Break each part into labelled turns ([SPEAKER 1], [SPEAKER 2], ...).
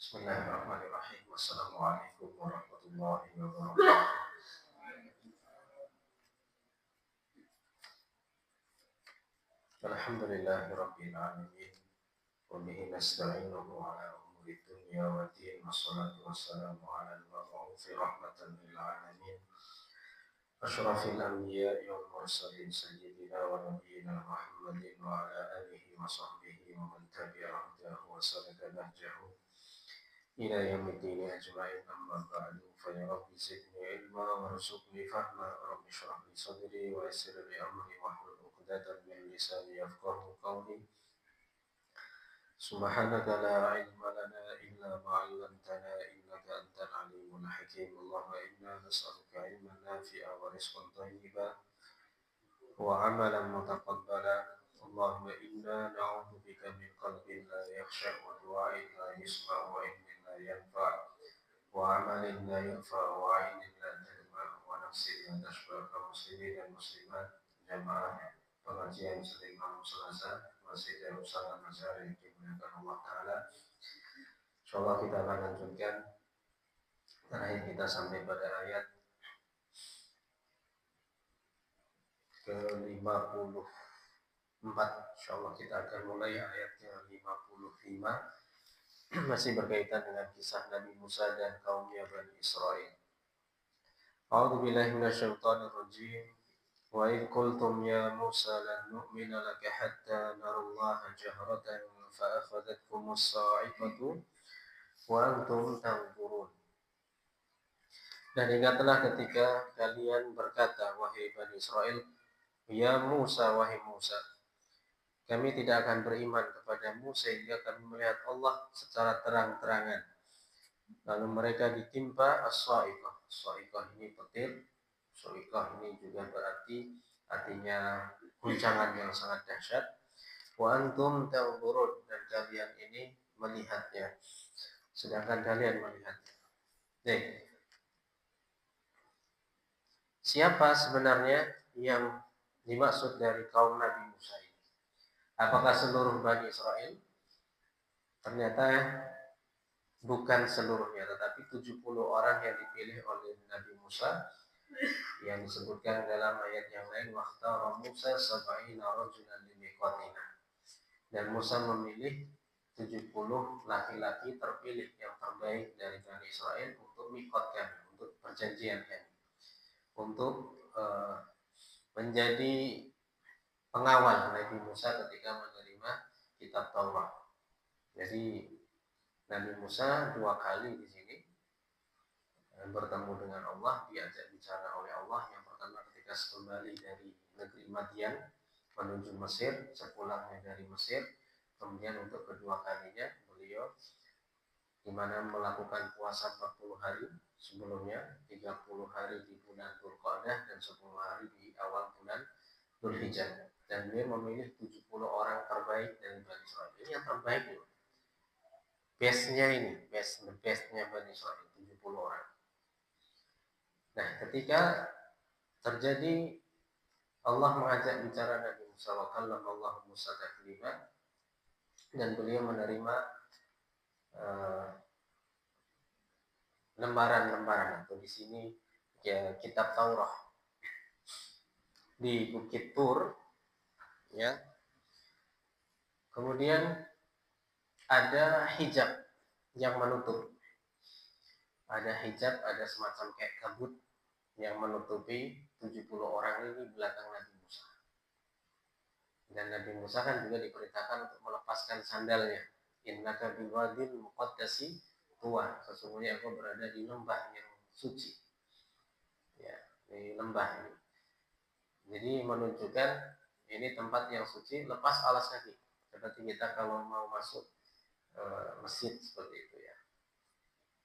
[SPEAKER 1] Bismillahirrahmanirrahim. Wassalamualaikum warahmatullahi wabarakatuh. Alhamdulillahirabbil alamin. Wa bihi nasta'inuhu ala umuri dunya waddin. Wassalatu wassalamu ala al-mab'uuthi rahmatan lil alamin. Asyrafil anbiya'i wal mursalin sayyidina wa nabiyyina Muhammadin wa ala alihi wa sahbihi wa man tabi'ahum wa salaka nahjahu ila yaumiddin ajma'in, amma ba'du. Fa ya rabbi zidni ilma warzuqni fahma, rabbi shrah li sadri wa yassir li amri wahlul 'uqdatam min lisani yafqahu qawli. Subhanaka la ilma lana illa ma 'allamtana innaka antal alimul hakim. Allahumma inna nas'aluka ilman nafi'an wa rizqan thayyiban wa 'amalan mutaqabbala. Allahumma inna na'udzubika min qalbin la yakhsha' wa du'ain la yusma' wa ilmin la yanfa' wa 'amalin la yanfa' wa 'ainin la tadma' wa nafsin la tashba'. Kaum muslimin dan muslimat jamaah pengajian Muslim Malam Selasa Masjid Darus Salam Azhar yang dimuliakan Allah Ta'ala. Insyaallah kita akan lanjutkan. Terakhir kita sampai pada ayat ke-54. Insyaallah kita akan mulai ayat ke-55. Masih berkaitan dengan kisah Nabi Musa dan kaumnya Bani Israel. A'udzu billahi minasyaitonir rajim. Wa idh qultum ya Musa lan nu'mina laka hatta narallaha jahratan fa akhadhatkumus sa'iqatu wa antum tanzurun. Dan ingatlah ketika kalian berkata, wahai Bani Israel, ya Musa, wahai Musa, kami tidak akan beriman kepadamu sehingga kami melihat Allah secara terang-terangan. Lalu mereka ditimpa as-sa'iqah. As-sa'iqah ini petir. As-sa'iqah ini juga berarti artinya guncangan yang sangat dahsyat. Wa antum tanzurun, dan kalian ini melihatnya. Sedangkan kalian melihatnya. Siapa sebenarnya yang dimaksud dari kaum Nabi Musa ini? Apakah seluruh Bani Israel? Ternyata bukan seluruhnya, tetapi 70 orang yang dipilih oleh Nabi Musa yang disebutkan dalam ayat yang lain, waqtara Musa sab'ina rajulan limiqatina. Dan Musa memilih 70 laki-laki terpilih yang terbaik dari Bani Israel untuk miqat kami, untuk perjanjian kami, untuk menjadi pengawal Nabi Musa ketika menerima kitab Taurat. Jadi Nabi Musa 2 kali di sini bertemu dengan Allah, diajak bicara oleh Allah. Yang pertama ketika kembali dari negeri Madian menuju Mesir, sepulangnya dari Mesir. Kemudian untuk kedua kalinya beliau di mana melakukan puasa 40 hari sebelumnya, 30 hari di bulan Dzulqa'dah dan 10 hari di awal bulan Dzulhijjah. Dan dia memilih 70 orang terbaik dari Bani Israel. Ini yang terbaik loh. Best-nya ini, best-nya Bani Israel, 70 orang. Nah, ketika terjadi Allah mengajak bicara Nabi Musa, wa kallama Allah Musa taklima, dan beliau menerima lembaran-lembaran, atau di sini ya kitab Taurat di Bukit Tur, ya. Kemudian ada hijab yang menutup. Ada hijab, ada semacam kayak kabut yang menutupi 70 orang ini belakang Nabi Musa. Dan Nabi Musa kan juga diperintahkan untuk melepaskan sandalnya. Innaka biwadil muqaddasi tuwa. Sesungguhnya aku berada di lembah yang suci. Ya, di lembah ini. Jadi menunjukkan ini tempat yang suci, lepas alas kaki. Seperti kita kalau mau masuk masjid seperti itu ya.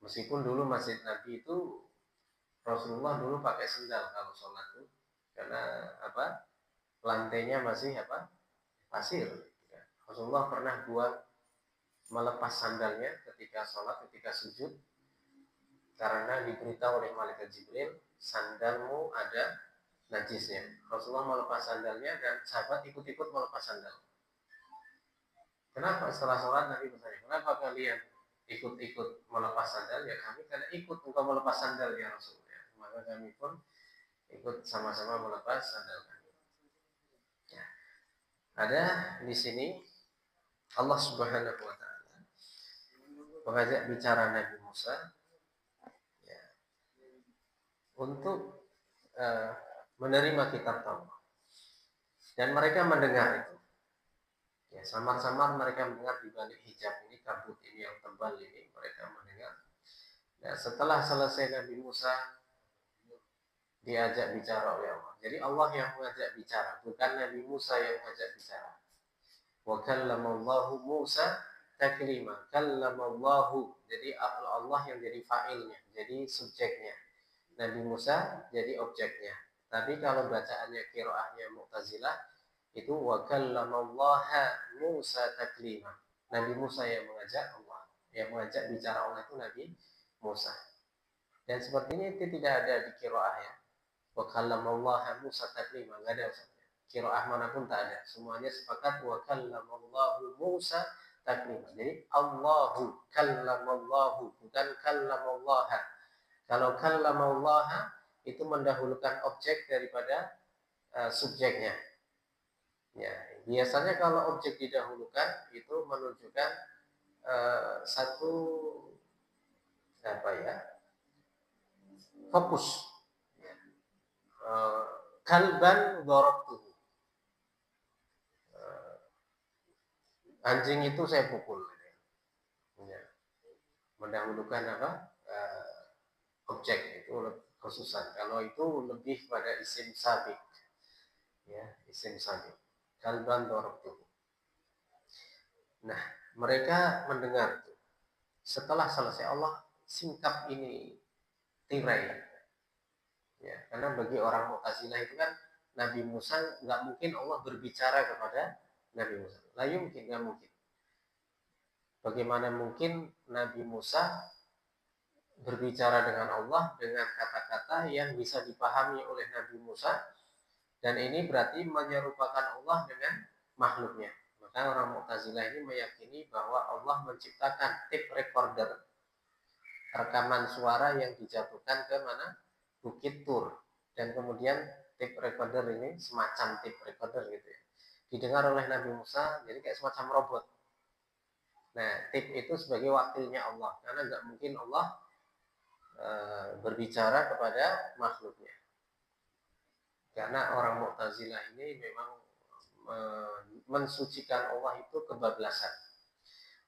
[SPEAKER 1] Meskipun dulu masjid Nabi itu Rasulullah dulu pakai sendal kalau sholat itu, karena apa? Lantainya masih apa? Pasir. Ya. Rasulullah pernah melepas sandalnya ketika sholat, ketika sujud, karena diberitahu oleh malaikat Jibril, sandalmu ada najisnya. Rasulullah melepas sandalnya dan sahabat ikut-ikut melepas sandal. Kenapa? Setelah sholat Nabi bertanya, kenapa kalian ikut-ikut melepas sandal, ya kami tidak ikut engkau melepas sandal ya Rasul. Ya. Maka kami pun ikut sama-sama melepas sandal kami. Ya. Ada di sini Allah Subhanahu wa taala mengajak bicara Nabi Musa ya, untuk menerima kitab Taurat. Dan mereka mendengar itu. Ya, samar-samar mereka mendengar di balik hijab ini, kabut ini yang tebal ini, mereka mendengar. Ya, setelah selesai Nabi Musa diajak bicara oleh Allah. Jadi Allah yang mengajak bicara, bukan Nabi Musa yang mengajak bicara. Wa kallamallahu Musa taklima. Kallamallahu. Jadi Allah yang jadi fa'ilnya, jadi subjeknya. Nabi Musa jadi objeknya. Tapi kalau bacaannya qiraahnya Mu'tazilah itu wa kallamallaha Musa taklima. Nabi Musa yang mengajak Allah, yang mengajak bicara Allah itu Nabi Musa. Dan sepertinya itu tidak ada di qiraah ya. Wa kallamallaha Musa taklima, enggak ada Ustaz. Qiraah manapun tak ada. Semuanya sepakat wa kallamallahu Musa taklima. Jadi Allahu kallamallahu, bukan kallamallaha. Kalau kallamallaha itu mendahulukan objek daripada subjeknya. Ya, biasanya kalau objek didahulukan itu menunjukkan satu apa ya, fokus. Kalban darabtuhu. Anjing itu saya pukul. Ya. Mendahulukan apa? Objek itu khususan. Kalau itu lebih pada isim sabik. Ya, isim sabik. Kalban darabtuhu. Nah, mereka mendengar itu. Setelah selesai Allah singkap ini tirai. Ya, karena bagi orang Mu'tazilah itu kan Nabi Musa nggak mungkin Allah berbicara kepada Nabi Musa. Lah mungkin nggak mungkin. Bagaimana mungkin Nabi Musa berbicara dengan Allah dengan kata-kata yang bisa dipahami oleh Nabi Musa, dan ini berarti menyerupakan Allah dengan makhluknya. Maka orang Mu'tazilah ini meyakini bahwa Allah menciptakan tape recorder, rekaman suara yang dijatuhkan ke mana? Bukit Tur. Dan kemudian tape recorder ini semacam tape recorder gitu ya, didengar oleh Nabi Musa, jadi kayak semacam robot. Nah, tape itu sebagai wakilnya Allah, karena nggak mungkin Allah berbicara kepada makhluknya. Karena orang Mu'tazilah ini memang mensucikan Allah itu kebablasan,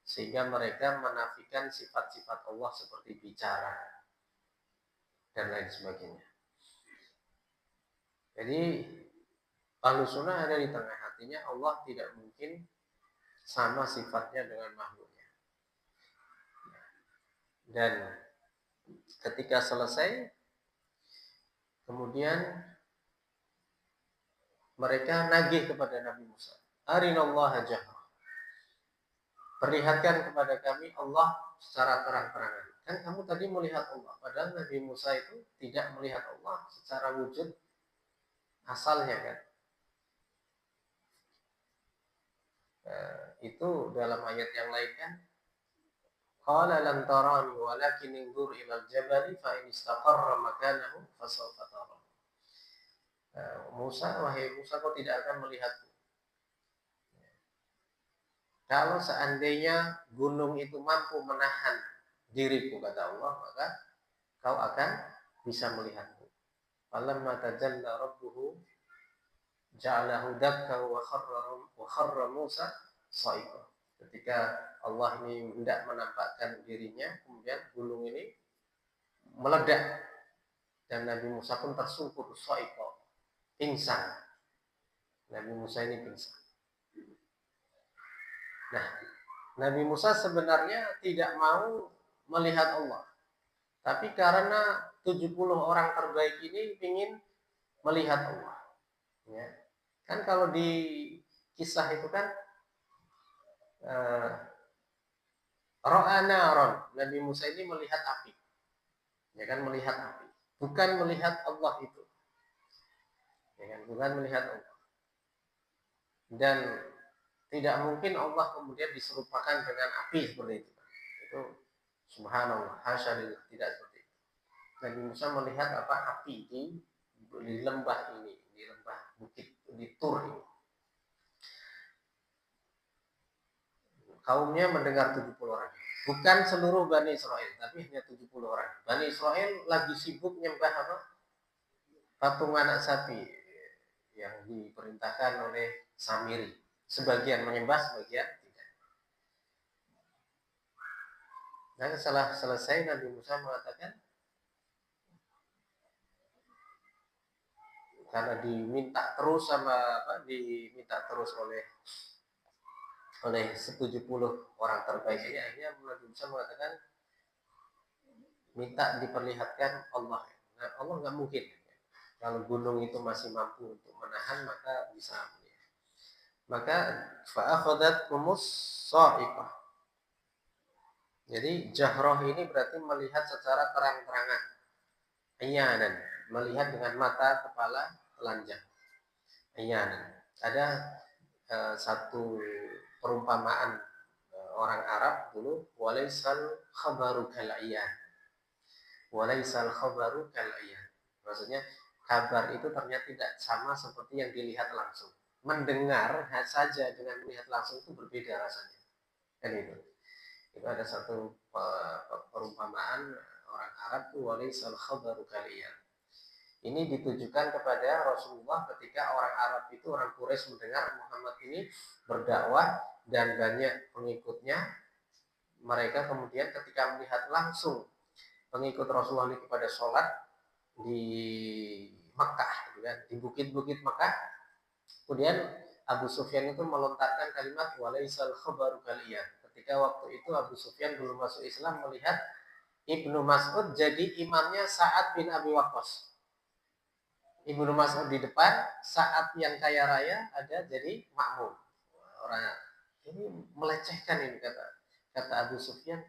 [SPEAKER 1] sehingga mereka menafikan sifat-sifat Allah seperti bicara dan lain sebagainya. Jadi Ahlussunnah ada di tengah, hatinya Allah tidak mungkin sama sifatnya dengan makhluknya. Dan ketika selesai, kemudian mereka nagih kepada Nabi Musa. Arinallaha jahra. Perlihatkan kepada kami Allah secara terang-terangan. Kan kamu tadi melihat Allah, padahal Nabi Musa itu tidak melihat Allah secara wujud asalnya kan. Itu dalam ayat yang lain kan. Qala lan tarani walakin inzur ila al-jabali fa in istaqarra makanahu fasawfa tarani. Musa, wahai Musa, kau tidak akan melihatku. Kalau seandainya gunung itu mampu menahan diriku, kata Allah, maka kau akan bisa melihatku. Falamma tajalla rabbuhu ja'alahu dakka wa kharra Musa sa'iqa. Ketika Allah ini hendak menampakkan dirinya, kemudian gunung ini meledak dan Nabi Musa pun tersungkur sa'iqa, pingsan. Nabi Musa ini pingsan. Nah, Nabi Musa sebenarnya tidak mau melihat Allah. Tapi karena 70 orang terbaik ini ingin melihat Allah. Ya. Kan kalau di kisah itu kan Ro'anaron, Nabi Musa ini melihat api. Ya kan, melihat api. Bukan melihat Allah itu. Ya kan, bukan melihat Allah. Dan tidak mungkin Allah kemudian diserupakan dengan api seperti itu. Itu Subhanallah, hasyalillah, tidak seperti itu. Nabi Musa melihat api di lembah ini, di lembah bukit, di Tur ini. Kaumnya mendengar 70 orang. Bukan seluruh Bani Israel, tapi hanya 70 orang. Bani Israel lagi sibuk nyembah patung anak sapi yang diperintahkan oleh Samiri. Sebagian menyembah, sebagian tidak. Nah, setelah selesai Nabi Musa mengatakan, karena diminta terus oleh 70 orang terbaik ini, akhirnya Nabi Musa mengatakan minta diperlihatkan Allah. Nah, Allah nggak mungkin. Kalau gunung itu masih mampu untuk menahan, maka bisa. Maka fa'akhadat kumus sa'iqah. Jadi jahroh ini berarti melihat secara terang-terangan. Ayanan, melihat dengan mata kepala telanjang. Ayanan. Ada satu perumpamaan orang Arab dulu, walaisal khabaru kal ayan. Walaisal khabaru kal ayan. Maksudnya kabar itu ternyata tidak sama seperti yang dilihat langsung. Mendengar saja dengan melihat langsung itu berbeda rasanya. Kan itu. Itu ada satu perumpamaan orang Arab tuh walaisal khabaru kal ayan. Ini ditujukan kepada Rasulullah ketika orang Arab itu, orang Quraisy mendengar Muhammad ini berdakwah dan banyak pengikutnya. Mereka kemudian ketika melihat langsung pengikut Rasulullah ini kepada sholat di Mekah, di bukit-bukit Mekah, kemudian Abu Sufyan itu melontarkan kalimat walaisal khabaru kalian. Ketika waktu itu Abu Sufyan belum masuk Islam, melihat Ibnu Mas'ud jadi imamnya Sa'ad bin Abi Waqqas. Ibnu Mas'ud di depan, Sa'ad yang kaya raya ada jadi makmum. Orang ini melecehkan ini, kata Abu Sufyan.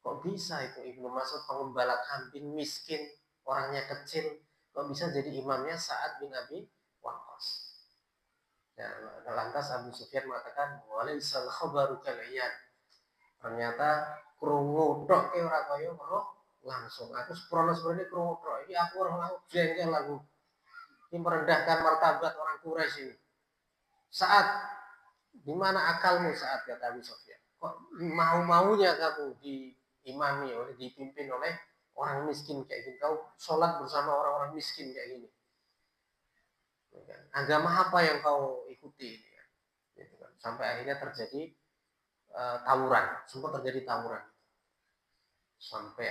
[SPEAKER 1] Kok bisa itu Ibnu Mas'ud pengembala kambing miskin, orangnya kecil, kok bisa jadi imamnya Sa'ad bin Abi Waqqas? Ya, lantas Abu Sufyan mengatakan, walaisal khabaru kalian. Ternyata krungu tok ke ora kaya roh langsung. Aku seprono sebenarnya krungu tok. Ini aku orang jengkel lagu. Ini merendahkan martabat orang Quraisy ini. Saat di mana akalmu saat, kata Abu Sufyan? Kok mau-maunya kamu diimami oleh, dipimpin oleh orang miskin kayak gini? Kau sholat bersama orang-orang miskin kayak gini. Agama apa yang kau ikuti? Sampai akhirnya terjadi tawuran. Sempat terjadi tawuran. Sampai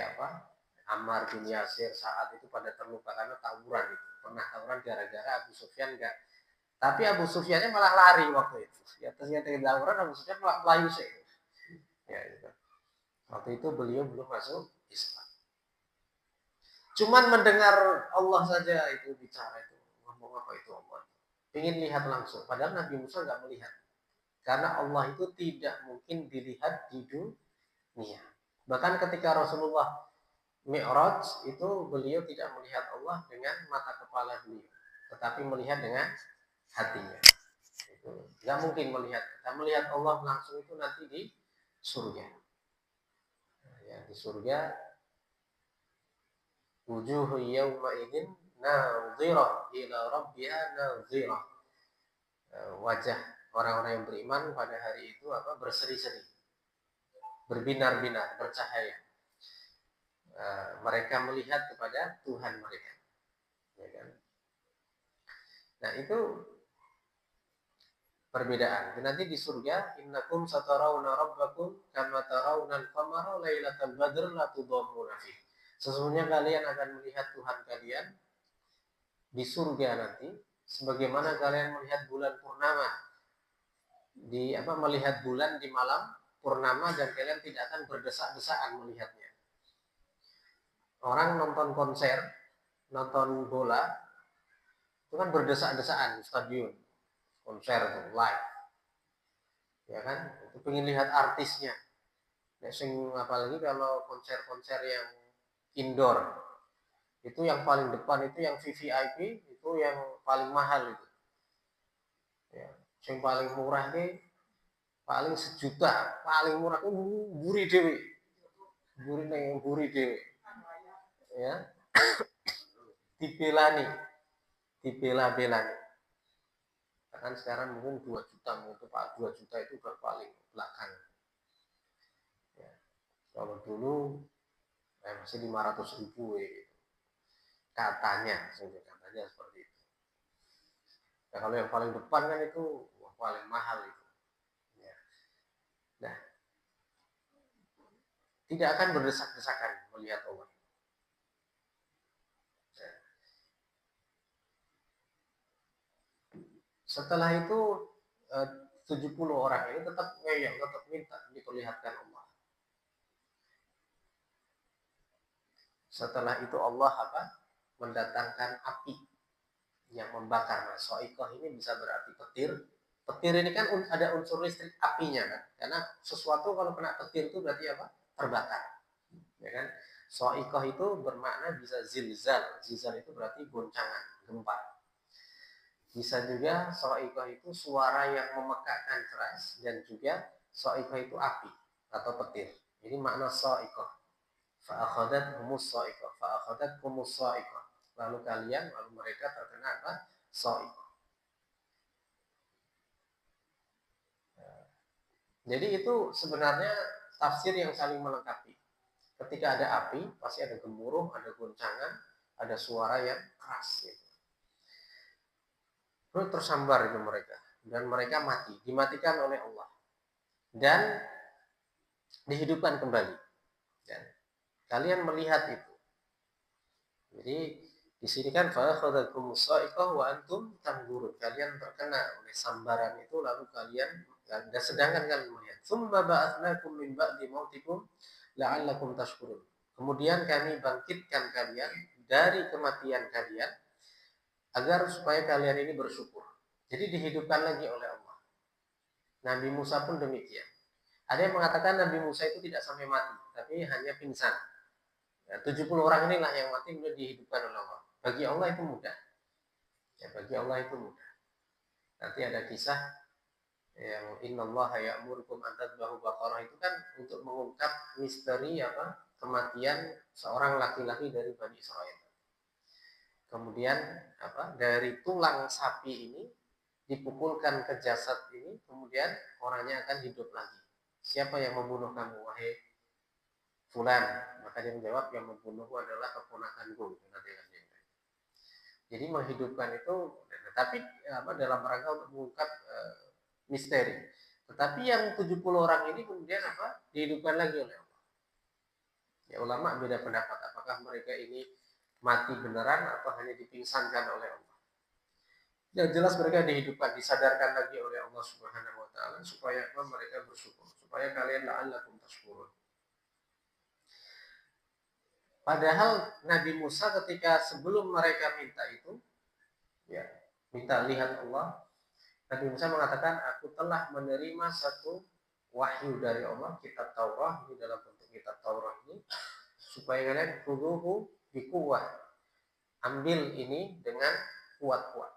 [SPEAKER 1] Ammar bin Yasir saat itu pada terluka karena tawuran itu. Pernah tawuran gara-gara Abu Sufyan enggak. Tapi Abu Sufyannya malah lari waktu itu. Ya, ternyata tawuran Abu Sufyan malah melayu sih. Ya, gitu. Waktu itu beliau belum masuk Islam. Cuman mendengar Allah saja itu bicara itu. Ngomong apa itu Allah. Ingin lihat langsung. Padahal Nabi Musa nggak melihat. Karena Allah itu tidak mungkin dilihat di dunia. Bahkan ketika Rasulullah Mi'raj itu beliau tidak melihat Allah dengan mata kepala beliau, tetapi melihat dengan hatinya. Itu nggak mungkin melihat. Kita melihat Allah langsung itu nanti di surga. Ya, di surga wujuhu yawma idzin nadhirah ila rabbiha nadhirah. Wajah orang-orang yang beriman pada hari itu berseri-seri, berbinar-binar, bercahaya. Mereka melihat kepada Tuhan mereka. Ya kan? Nah, itu perbedaan. Nanti di surga, innakum satarawna rabbakum kama tarawna al-qamara lailatal badr la tudammuna fi. Sesungguhnya kalian akan melihat Tuhan kalian di surga nanti sebagaimana kalian melihat bulan purnama. Melihat bulan di malam purnama dan kalian tidak akan berdesak-desakan melihatnya. Orang nonton konser, nonton bola, itu kan berdesak-desakan di stadion, konser itu live, ya kan? Itu pengen lihat artisnya. Apalagi kalau konser-konser yang indoor, itu yang paling depan itu yang VVIP, itu yang paling mahal itu. Ya, yang paling murah ini paling 1 juta, paling murah itu buri dewi. Buri neng buri dhewe. Ya, dibelani, dibela-belani. Kan sekarang mungkin 2 juta, itu Pak 2 juta itu udah paling belakang. Ya. Kalau dulu masih 500.000 gitu. Katanya seperti itu. Nah, kalau yang paling depan kan itu paling mahal itu. Ya. Nah, tidak akan berdesak-desakan melihat Allah. Nah, setelah itu 70 orang ini tetap ngeyel, tetap minta diperlihatkan Allah. Setelah itu Allah mendatangkan api yang membakar. Nah, soikoh ini bisa berarti petir. Petir ini kan ada unsur listrik apinya kan, karena sesuatu kalau kena petir itu berarti apa? Terbakar. Ya kan? Soikoh itu bermakna bisa zilzal. Zilzal itu berarti goncangan, gempa. Bisa juga soikoh itu suara yang memekakkan keras, dan juga soikoh itu api atau petir. Jadi makna soikoh. Fa'akhadat humus soikoh. Fa'akhadat humus soikoh. Lalu mereka terkena apa? Soikoh. Jadi itu sebenarnya tafsir yang saling melengkapi. Ketika ada api, pasti ada gemuruh, ada goncangan, ada suara yang keras. Gitu. Terus tersambar itu mereka. Dan mereka mati. Dimatikan oleh Allah. Dan dihidupkan kembali. Dan kalian melihat itu. Jadi di sini kan fa'akhadhakumus sa'iqah wa antum tanzurun. Kalian terkena oleh sambaran itu, lalu kalian, dan sedangkan kalian melihat. Tsumma ba'atsnakum min ba'di mautikum la'allakum tashkurun. Kemudian kami bangkitkan kalian dari kematian kalian agar supaya kalian ini bersyukur. Jadi dihidupkan lagi oleh Allah. Nabi Musa pun demikian. Ada yang mengatakan Nabi Musa itu tidak sampai mati, tapi hanya pingsan. 70 orang inilah yang mati kemudian dihidupkan oleh Allah. Bagi Allah itu mudah. Ya, bagi Allah itu mudah. Nanti ada kisah yang innallaha ya'murukum an tadbahu baqarah, itu kan untuk mengungkap misteri kematian seorang laki-laki dari Bani Israel. Kemudian dari tulang sapi ini dipukulkan ke jasad ini, kemudian orangnya akan hidup lagi. Siapa yang membunuh kamu, wahai fulan? Maka dia menjawab, yang membunuhku adalah keponakanku. Jadi menghidupkan itu, tapi dalam rangka untuk mengungkap misteri. Tetapi yang 70 orang ini kemudian dihidupkan lagi oleh Allah. Ya, ulama beda pendapat apakah mereka ini mati beneran atau hanya dipingsankan oleh Allah. Yang jelas mereka dihidupkan, disadarkan lagi oleh Allah Subhanahu wa taala supaya mereka bersyukur, supaya kalian la'allakum tashkurun. Padahal Nabi Musa ketika sebelum mereka minta itu, ya, minta lihat Allah, Nabi Musa mengatakan, aku telah menerima satu wahyu dari Allah, kitab Taurat, ini dalam bentuk kitab Taurat ini, supaya kalian kuduhu bikuwah, ambil ini dengan kuat-kuat,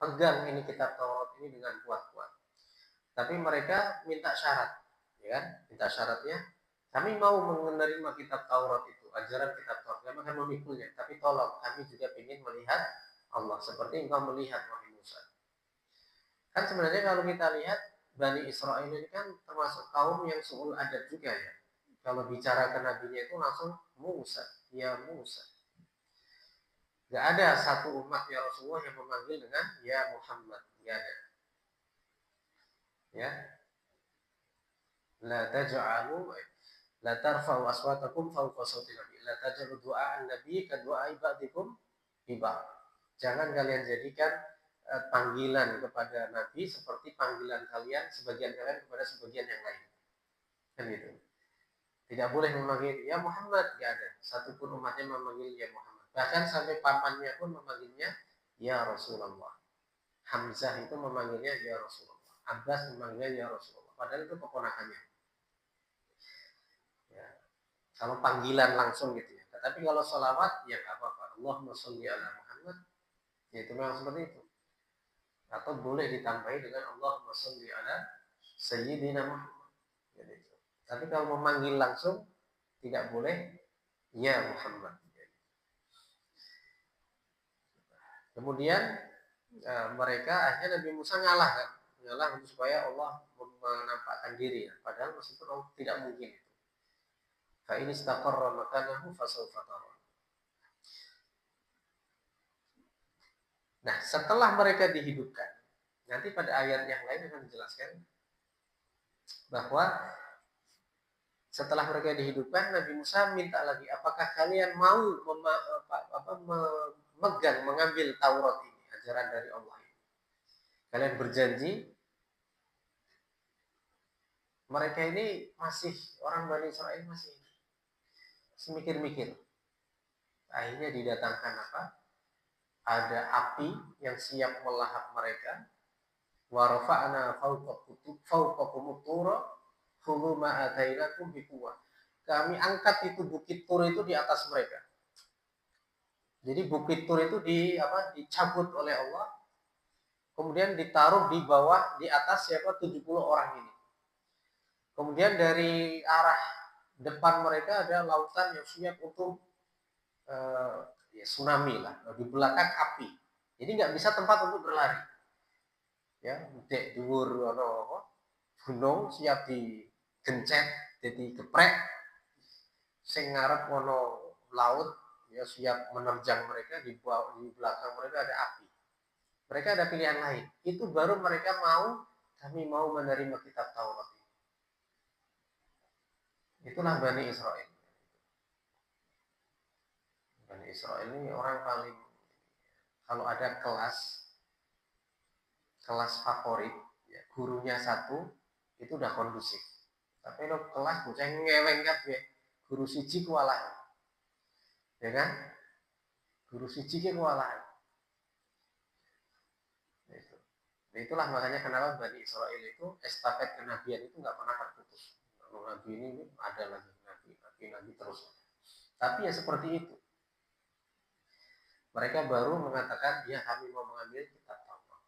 [SPEAKER 1] pegang ini kitab Taurat ini dengan kuat-kuat. Tapi mereka minta syarat, ya kan? Minta syaratnya, kami mau menerima kitab Taurat itu, ajaran kitab Taurat, kami akan memikulnya, tapi tolong kami juga ingin melihat Allah seperti engkau melihat wahai Musa. Kan sebenarnya kalau kita lihat Bani Israel ini kan termasuk kaum yang suul adat juga ya. Kalau bicara ke nabinya itu langsung Musa, ya Musa. Gak ada satu umat ya Rasulullah yang memanggil dengan ya Muhammad, gak ada. Ya, la taj'alu la tarfa'u aswatakum fawqa sawti nabi, la taj'alu du'a an-nabi ka du'a ibadikum ibad. Jangan kalian jadikan panggilan kepada Nabi seperti panggilan kalian, sebagian kalian kepada sebagian yang lain. Kan gitu. Tidak boleh memanggil ya Muhammad, tidak ada. Satupun umatnya memanggil ya Muhammad. Bahkan sampai pamannya pun memanggilnya ya Rasulullah. Hamzah itu memanggilnya ya Rasulullah. Abbas memanggilnya ya Rasulullah. Padahal itu keponakannya. Ya. Kalau panggilan langsung gitu ya. Tapi kalau sholawat ya nggak apa-apa. Allahumma sholli ala Muhammad. Ya itu memang seperti itu. Atau boleh ditambahi dengan Allahumma sholli ala Sayyidina Muhammad. Jadi, tapi kalau memanggil langsung Tidak boleh ya Muhammad. Kemudian mereka akhirnya Nabi Musa ngalah kan, supaya Allah menampakkan diri, padahal meskipun Allah tidak mungkin itu. Fa in istaqarra makanahu fasawfa tara. Nah, setelah mereka dihidupkan, nanti pada ayat yang lain akan dijelaskan bahwa setelah mereka dihidupkan, Nabi Musa minta lagi, apakah kalian mau memegang, mengambil Taurat ini, ajaran dari Allah ini. Kalian berjanji, mereka ini masih, orang Bani Israel masih mikir-mikir. Akhirnya didatangkan apa? Ada api yang siap melahap mereka. Wa rafa'na fawqakum tura khudhu ma atainakum biquwwah. Kami angkat itu bukit Tur itu di atas mereka. Jadi bukit Tur itu dicabut oleh Allah. Kemudian ditaruh di bawah, di atas 70 orang ini. Kemudian dari arah depan mereka ada lautan yang siap untuk tsunami lah. Di belakang api. Jadi nggak bisa tempat untuk berlari. Ya, dek dhuwur gunung siap digencet, jadi geprek. Sing ngarep ono laut ya siap menerjang mereka, di belakang mereka ada api. Mereka ada pilihan lain. Itu baru mereka kami mau menerima kitab Taurat. Itulah Bani Israel. Bani Israel ini orang paling, kalau ada kelas favorit, ya, gurunya satu, itu udah kondusif. Tapi lo kelas bocah ngeweng kabeh, guru siji kewalahan. Ya kan? Guru siji kewalahan. Itu. Itulah makanya kenapa Bani Israel itu estafet kenabian itu nggak pernah terputus. Kalau nabi ini ada lagi nabi terus. Tapi ya seperti itu. Mereka baru mengatakan, ya kami mau mengambil kitab Taurat.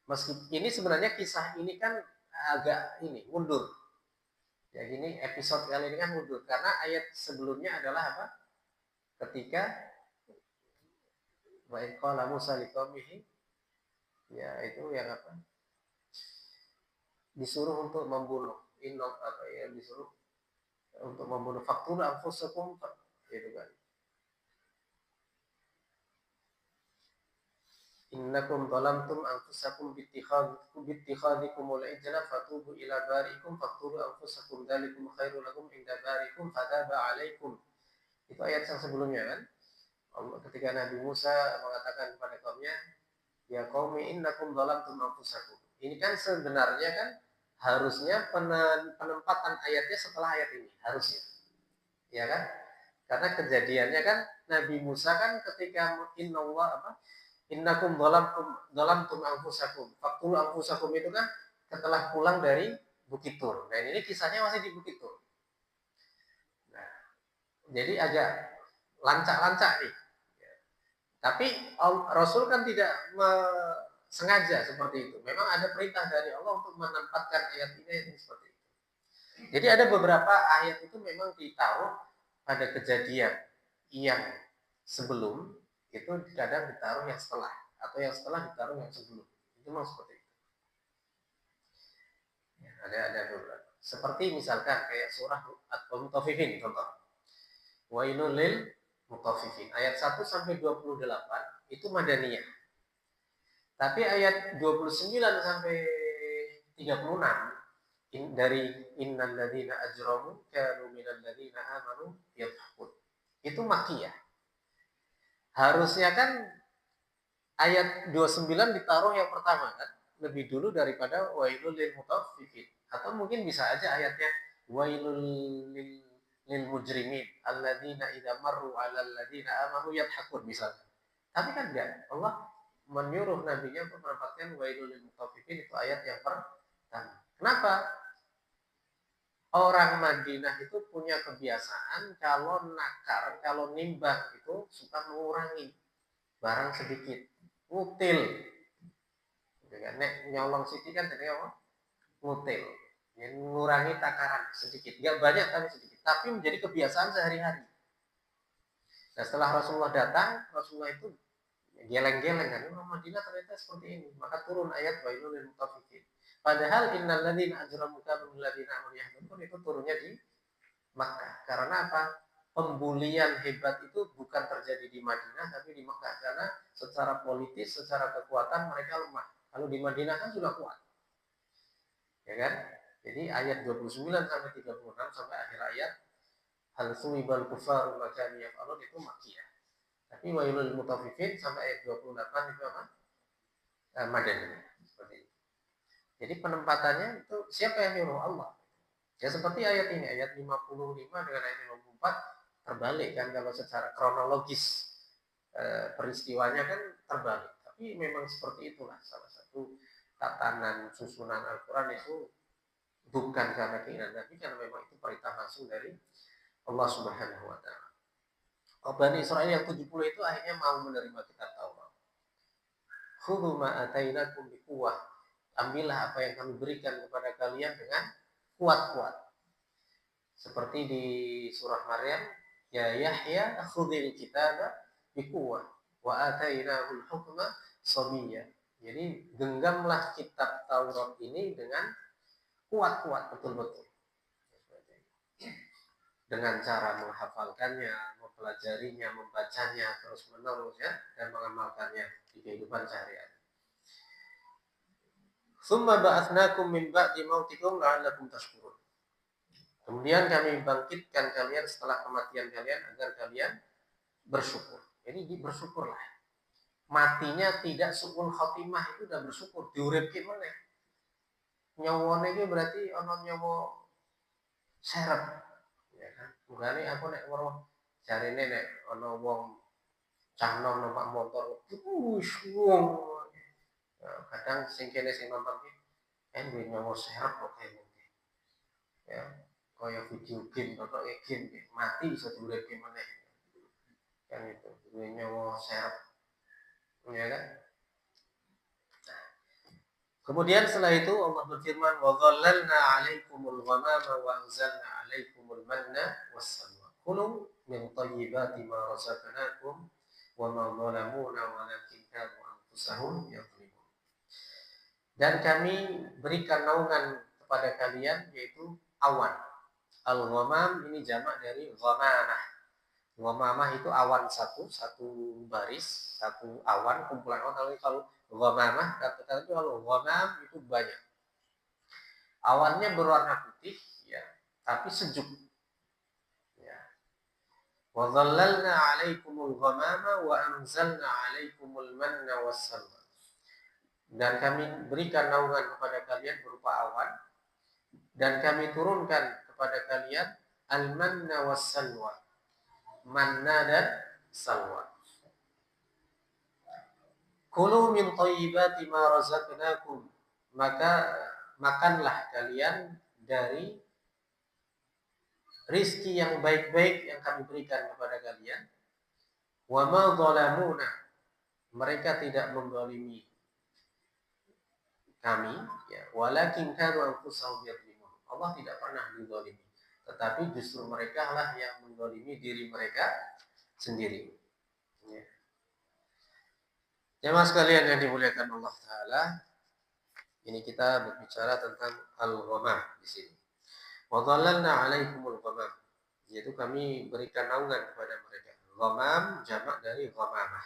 [SPEAKER 1] Meskipun ini sebenarnya kisah ini kan agak mundur. Ya gini, episode kali ini kan mundur karena ayat sebelumnya adalah apa? Ketika wa qala Musa liqaumihi, ya itu yang apa? Disuruh untuk membunuh, disuruh untuk membunuh faktur anfusakum, itu kan. Innakum zalamtum anfusakum bittikhadikumul ijla fatubu ila barikum faqtulu anfusakum dzalikum khairul lakum inda barikum fataba alaikum. Itu ayat yang sebelumnya kan. Allah ketika Nabi Musa mengatakan kepada kaumnya, ya qaumi innakum zalamtum anfusakum. Ini kan sebenarnya kan harusnya penempatan ayatnya setelah ayat ini, harusnya. Ya kan? Karena kejadiannya kan Nabi Musa kan ketika innakum zalamtum anfusakum. Faqtulu anfusakum itu kan setelah pulang dari Bukit Tur. Dan ini kisahnya masih di Bukit Tur. Nah, jadi agak lancak-lancak nih. Tapi Rasul kan tidak sengaja seperti itu. Memang ada perintah dari Allah untuk menempatkan ayat ini seperti itu. Jadi ada beberapa ayat itu memang ditaruh pada kejadian yang sebelum, itu kadang ditaruh yang setelah, atau yang setelah ditaruh yang sebelum. Itu memang seperti itu. Ya, ada beberapa. Seperti misalkan kayak surah At-Mutaffifin contoh. Wailul lil mutaffifin. Ayat 1 sampai 28 itu madaniyah. Tapi ayat 29 sampai 36 dari innal ladzina ajramu kanu minal ladzina amanu yadhakun. Itu makkiyah. Harusnya kan ayat 29 ditaruh yang pertama kan, lebih dulu daripada wailul lil mutaffifin. Atau mungkin bisa aja ayatnya wailul lil mujrimin alladzina idza marru 'alal ladzina amanu yadhakun misalnya. Tapi kan enggak, Allah menyuruh nabinya untuk menempatkan wailul lil mutaffifin itu ayat yang pertama. Kenapa? Orang Madinah itu punya kebiasaan kalau nakar, kalau nimbang itu suka mengurangi barang sedikit, ngutil. Nek nyolong siti kan jadi apa? Ngutil. Ya, mengurangi takaran sedikit, nggak banyak tapi sedikit. tapi menjadi kebiasaan sehari-hari. Nah, setelah Rasulullah datang, Rasulullah itu geleng-geleng kan, Madinah ternyata seperti ini. Maka turun ayat wailul lil mutaffifin. Padahal innal ladzina ajramu kanu minal ladzina amanu yahdurun itu turunnya di Makkah. Karena apa? Pembulian hebat itu bukan terjadi di Madinah tapi di Makkah, karena secara politis, secara kekuatan mereka lemah. Kalau di Madinah kan sudah kuat. Ya kan? Jadi ayat 29 sampai 36 sampai akhir ayat hal suwibal kufaru maka yaf'alun itu Makkiyah. Tapi wailul mutaffifin sampai ayat 28 itu apa? Madani. Seperti itu. Jadi penempatannya itu siapa yang nyuruh? Allah. Ya seperti ayat ini, ayat 55 dengan ayat 54 terbalik kan, kalau secara kronologis peristiwanya kan terbalik. Tapi memang seperti itulah salah satu tatanan susunan Al-Quran itu bukan karena keinginan Nabi, karena memang itu perintah langsung dari Allah Subhanahu wa Ta'ala. Bani Israil yang 70 itu akhirnya mau menerima kitab Taurat. Khudhu ma atainakum biquwwah. Ambillah apa yang kami berikan kepada kalian dengan kuat-kuat. Seperti di surah Maryam, ya Yahya khudhil kitaba biquwwah wa atainahul hukma sabiyya. Jadi genggamlah kitab Taurat ini dengan kuat-kuat betul-betul. Dengan cara menghafalkannya, mempelajarinya, membacanya terus-menerus ya, dan mengamalkannya di kehidupan sehari-hari. Tsumma ba'atsnakum min ba'di mautikum la'allakum tashkurun. Kemudian kami bangkitkan kalian setelah kematian kalian agar kalian bersyukur. Jadi bersyukurlah. Matinya tidak su'ul khotimah itu udah bersyukur, diuripkeun meneh. Nyawone iki berarti ana nyawa serep. Ya kan? Mugane aku nek weruh jarine nek ana wong cah nom numpak motor, wong. Kadang sing kene sing nonton iki duwe nyawa serep kok kene. Ya, kaya video game atau game mati iso diuripke meneh. Kan itu, duwe nyawa serep. Ya kan? Kemudian setelah itu Allah berfirman, wa dhallalna 'alaikumul ghamama wa anzalna 'alaikumul manna wassalwa. Kulu min thayyibati ma razaqnakum wa ma zalamuna walakin kanu anfusahum yadhlimun. Dan kami berikan naungan kepada kalian yaitu awan. Al-ghamam ini jamak dari ghamamah. Ghamamah itu awan satu baris, satu awan, kumpulan awan. Kalau ghamamah, kata-kata itu kalau ghamam itu banyak. Awannya berwarna putih, ya, tapi sejuk. Ya. Wa dhallalna 'alaikumul ghamama wa anzalna 'alaikumul manna wassalwa. Dan kami berikan naungan kepada kalian berupa awan, dan kami turunkan kepada kalian al-manna wassalwa. Manna dan salwa. Kulu min thayyibati ma razaqnakum, maka makanlah kalian dari rizki yang baik-baik yang kami berikan kepada kalian. Wa ma zalamuna, mereka tidak menzalimi kami, ya, walakin kanu anfusahum yadhlimun. Allah tidak pernah menzalimi, tetapi justru mereka lah yang menzalimi diri mereka sendiri. Ya. Jemaah sekalian yang dimuliakan Allah Ta'ala, ini kita berbicara tentang al-ghamam di sini. Wa dhallalna 'alaikumul ghamam, yaitu kami berikan naungan kepada mereka. Ghamam jamak dari ghamamah.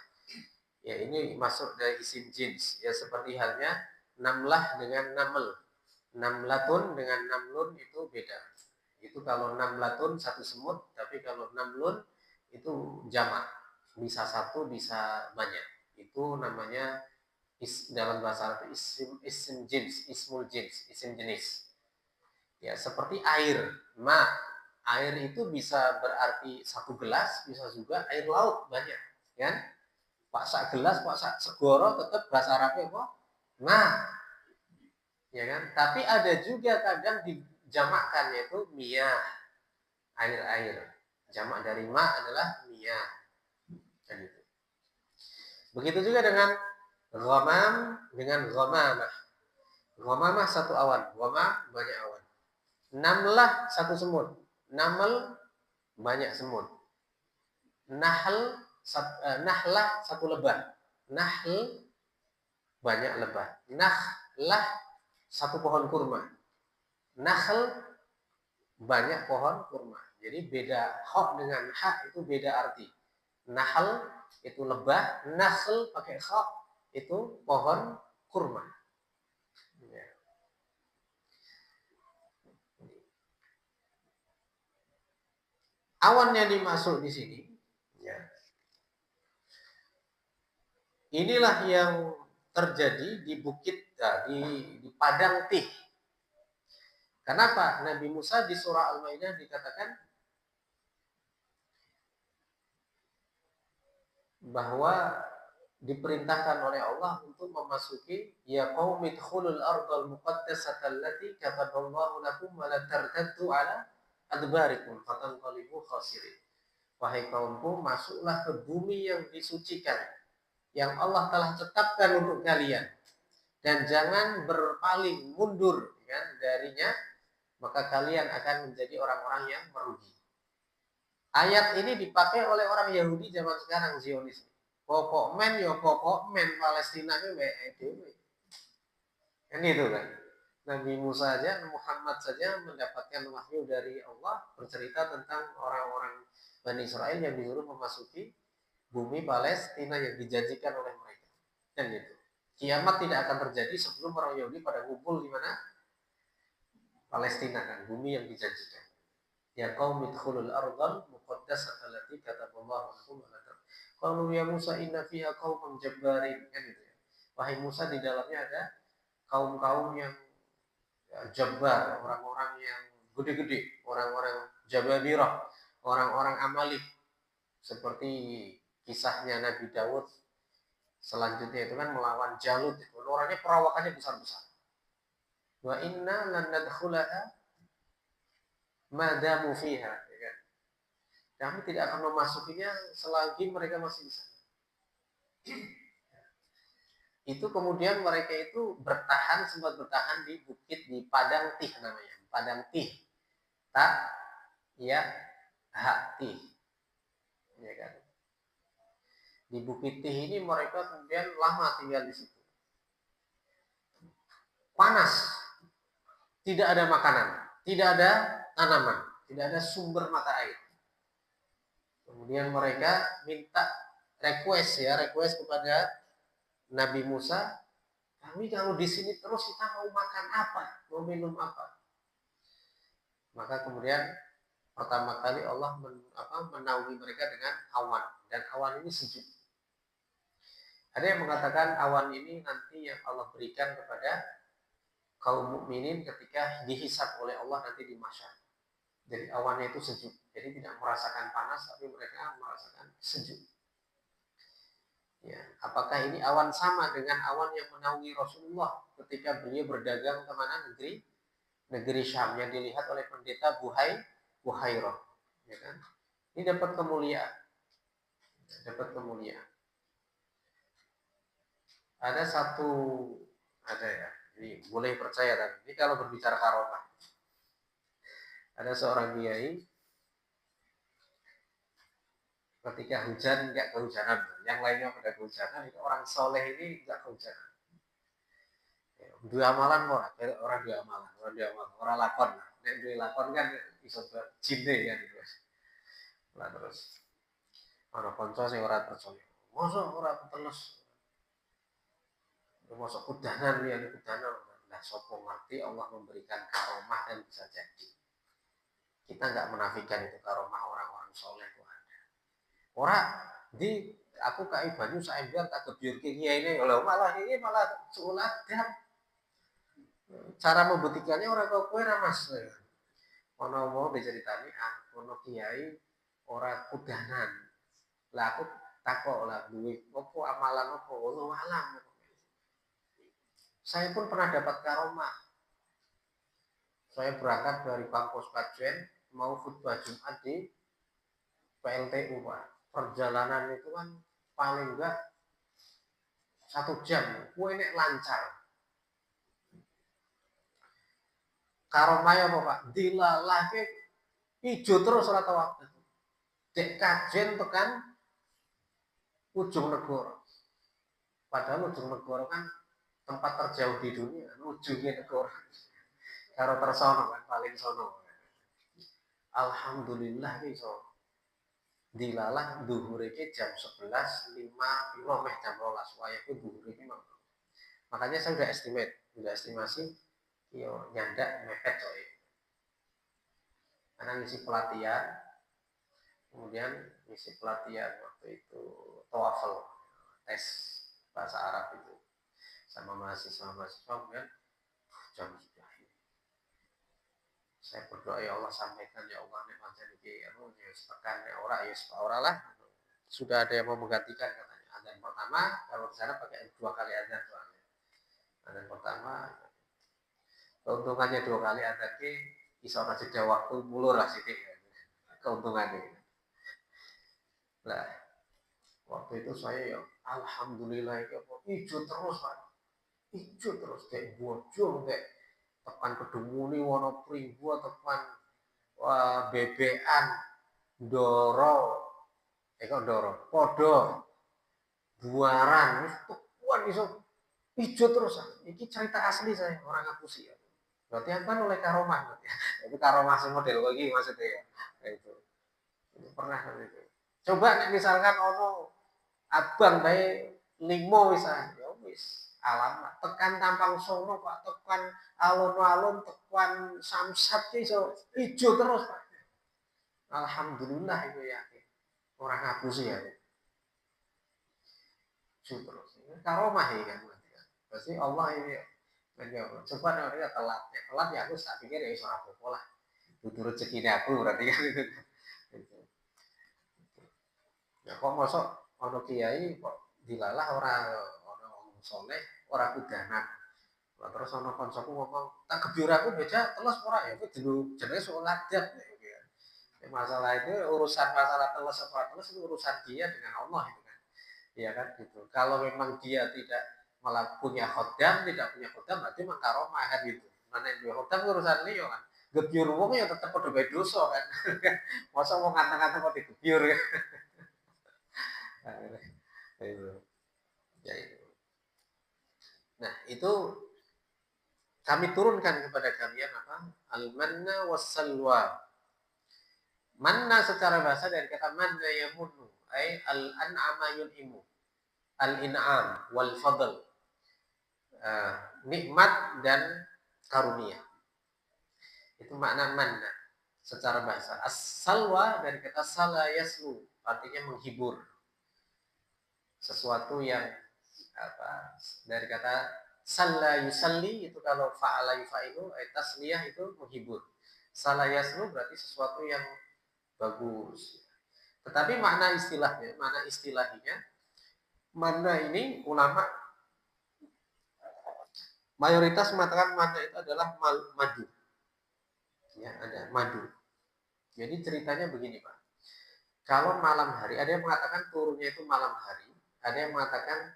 [SPEAKER 1] Ya, ini masuk dari isim jins, ya, seperti halnya namlah dengan naml. Namlatun dengan namlun itu beda. Itu kalau namlatun satu semut, tapi kalau namlun itu jamak. Bisa satu, bisa banyak. Itu namanya dalam bahasa Arab isim jins, ismul jins, isim jenis. Ya, seperti air, air itu bisa berarti satu gelas, bisa juga air laut banyak, kan? Pak sak gelas, pak sak segoro, tetap bahasa Arabnya kok ya kan? Tapi ada juga kadang dijamakkan yaitu miyah, air. Jamak dari adalah miyah. Dan itu. Begitu juga dengan ghamam dengan ghamamah. Ghamamah satu awan, ghamam banyak awan. Namlah satu semut. Naml banyak semut. Nahlah satu lebah. Nahl banyak lebah. Nahlah satu pohon kurma. Nahl banyak pohon kurma. Jadi beda kha dengan ha itu beda arti. Nahl itu lebah, nahl pakai kha itu pohon kurma. Ya. Awan yang dimaksud di sini, ya. Inilah yang terjadi di bukit di padang Tih. Kenapa Nabi Musa di surah Al-Maidah dikatakan bahwa diperintahkan oleh Allah untuk memasuki ya qaumi dkhulul ardal muqaddasata allati kataballahu lakum wa la tartaddu ala adbarikum fatanqalibu khasirin. Wahai kaumku, masuklah ke bumi yang disucikan yang Allah telah tetapkan untuk kalian dan jangan berpaling mundur kan darinya, maka kalian akan menjadi orang-orang yang merugi. Ayat ini dipakai oleh orang Yahudi zaman sekarang, Zionis. Pokok men Palestina itu kan itu kan. Nabi Musa saja, Muhammad saja mendapatkan wahyu dari Allah bercerita tentang orang-orang Bani Israel yang disuruh memasuki bumi Palestina yang dijanjikan oleh mereka. Dan itu. Kiamat tidak akan terjadi sebelum orang Yahudi pada ngumpul di mana? Palestina kan, bumi yang dijanjikan. Ya qaumi dkhulul ardal muqaddasata allati kataballahu lakum wa la tartaddu. Qalu ya Musa inna fiha qauman jabbarin kan gitu ya. Wahai Musa, di dalamnya ada kaum-kaum yang jabbar, orang-orang yang gede-gede, orang-orang Jababirah, orang-orang Amalik, seperti kisahnya Nabi Daud selanjutnya itu kan melawan Jalut itu. Orangnya perawakannya besar-besar. Wa inna lan nadkhulaha madamu fiha, ya kan? Kami tidak akan memasukinya selagi mereka masih di sana. Itu kemudian mereka itu sempat bertahan di bukit di Padang Tih namanya. Padang Tih. Ta ya ha Tih. Ya kan? Di Bukit Tih ini mereka kemudian lama tinggal di situ. Panas. Tidak ada makanan, tidak ada tanaman, tidak ada sumber mata air. Kemudian mereka minta request kepada Nabi Musa, kami kalau di sini terus kita mau makan apa, mau minum apa? Maka kemudian pertama kali Allah menaungi mereka dengan awan, dan awan ini sejuk. Ada yang mengatakan awan ini nanti yang Allah berikan kepada kaum mukminin ketika dihisab oleh Allah nanti di mahsyar. Jadi awannya itu sejuk, jadi tidak merasakan panas, tapi mereka merasakan sejuk. Ya, apakah ini awan sama dengan awan yang menaungi Rasulullah ketika beliau berdagang ke mana negeri Syam yang dilihat oleh pendeta Buhairah, ya kan? Ini dapat kemuliaan. Ada ya. Ini boleh percaya tapi ini kalau berbicara karomah. Ada seorang kiai ketika hujan nggak kehujanan, yang lainnya pada kehujanan, itu orang soleh ini nggak kehujanan. Dua amalan orang lakon. Nek dua lakon kan iso jinde kan itu. Lah terus ana kanca sing ora percaya. Mosok ora terus. Mosok kudanan ya kudanan. Lah sapa ngerti Allah memberikan karomah dan bisa jadi. Kita nggak menafikan itu karomah orang-orang soleh itu ada. Ora di aku kai banyu saember tak gebyurke kiai ini lho malah suladan. Cara membuktikannya orang kok kowe ra Mas. Ono mau diceritani ono kiai ora kudanan. Lah aku takok lah duwe opo amalan opo wallahu alam. Saya pun pernah dapat karomah. Saya berangkat dari Pangkos Kajen mau khutbah Jumat di PLTU Pak. Perjalanan itu kan paling enggak 1 jam. Kue nek lancar. Karomah apa Pak? Dilalahke Ijo terus ora tau waktu. Dek kajen tekan ujung negara. Padahal ujung negara kan tempat terjauh di dunia, ujungnya negara. Karo tersono kan paling sono. Alhamdulillah iso dilalah duhur iki jam 11.05 kilo meh jam 12 wayahe duhur iki mau. Makanya saya udah estimasi yo nyandak mepet coy. Karena ngisi pelatihan, kemudian ngisi pelatihan waktu itu TOEFL, tes bahasa Arab itu sama mahasiswa-mahasiswa, kemudian jam sudah ini. Saya berdoa ya Allah sampaikan ya Allah nek pancen iki ya tekan nek ora lah. Sudah ada yang mau menggantikan katanya. Azan pertama kalau di sana pakai 2 kali azan soalnya. Azan pertama keuntungannya 2 kali azan ki iso ana jeda waktu mulur lah sithik. Keuntungannya. Nah, waktu itu saya ya alhamdulillah itu hijau terus Pak. Hijau terus kayak bojong kayak tekan kedemuni Wonopribo tekan bebean Ndoro kok Ndoro Podo Buaran wis tekuan iso hijau terus. Ini cerita asli saya orang ngapusi ya. Berarti kan oleh karomah ya. Itu karomah model lagi maksudnya ya. Itu pernah itu. Coba misalkan ono abang bae limo misalnya ya wis alam tekan tampang sono Pak tekan alun-alun tekan samsat iso hijau terus Pak. Alhamdulillah itu ya orang ngapus ya hijau terus karomah ya kan berarti Allah ini coba nih telat ya aku tak pikir ya iso apa lah itu rezekinya aku berarti kan itu ya kok masuk ono kiai kok dilalah orang ono soleh orang kudanan. Lah terus ono koncoku ngomong tak gebyur aku beja teles ora ya kuwi jenenge soal adat ya. Masalah itu urusan masalah teles apa teles itu urusan dia dengan Allah itu kan. Iya kan gitu. Kalau memang dia tidak punya khodam, tidak punya khodam berarti memang karomah kan gitu. Mana yang dua khodam urusan liya kan. Gebyur wong ya tetep padha bae dosa kan. Masa mau ngata-ngata kok digebyur ya. Itu. Ya itu. Nah, itu kami turunkan kepada kalian apa? Al-manna was-salwa. Manna secara bahasa dari kata manna yamunnu, ay al-an'ama yun'imu. Al-in'am wal fadl. Nikmat dan karunia. Itu makna manna secara bahasa. As-salwa dari kata sala yaslu, artinya menghibur. Sesuatu yang apa? Dari kata salla yusalli itu kalau fa'ala yufa'ilu tasliyah itu menghibur. Salla yaslu berarti sesuatu yang bagus. Tetapi makna istilahnya, mana ini ulama mayoritas mengatakan mana itu adalah madu. Ya, ada madu. Jadi ceritanya begini, Pak. Kalau malam hari, ada yang mengatakan turunnya itu malam hari, ada yang mengatakan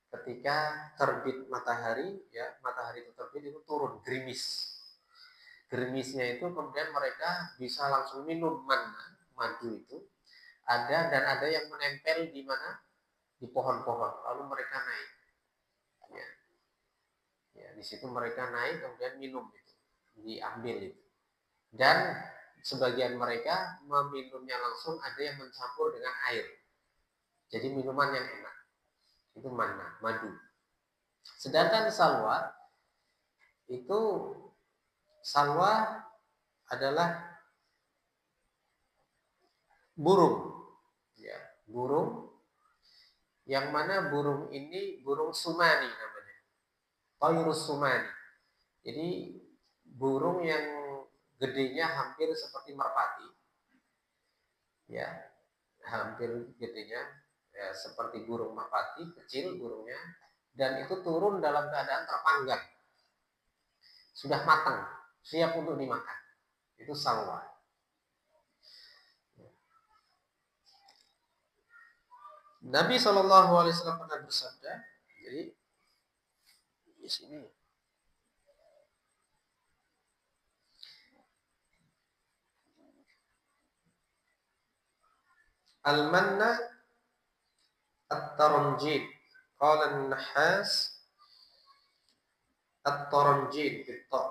[SPEAKER 1] ketika terbit matahari, ya matahari itu terbit itu turun gerimis. Gerimisnya itu kemudian mereka bisa langsung minum madu itu. Ada dan ada yang menempel di mana di pohon-pohon, lalu mereka naik. Ya, ya di situ mereka naik kemudian minum itu, diambil itu. Dan sebagian mereka meminumnya langsung, ada yang mencampur dengan air. Jadi minuman yang enak. Itu madu. Sedangkan salwa adalah burung. Ya, burung yang mana burung ini burung sumani namanya. Tayrus sumani. Jadi burung yang gedenya hampir seperti merpati. Ya, hampir gedenya ya, seperti burung merpati, kecil burungnya, dan itu turun dalam keadaan terpanggang. Sudah matang, siap untuk dimakan. Itu salwa. Nabi SAW pernah bersabda, jadi di sini Al-manna at-taranjin. Qala an-nahas at-taranjin kita.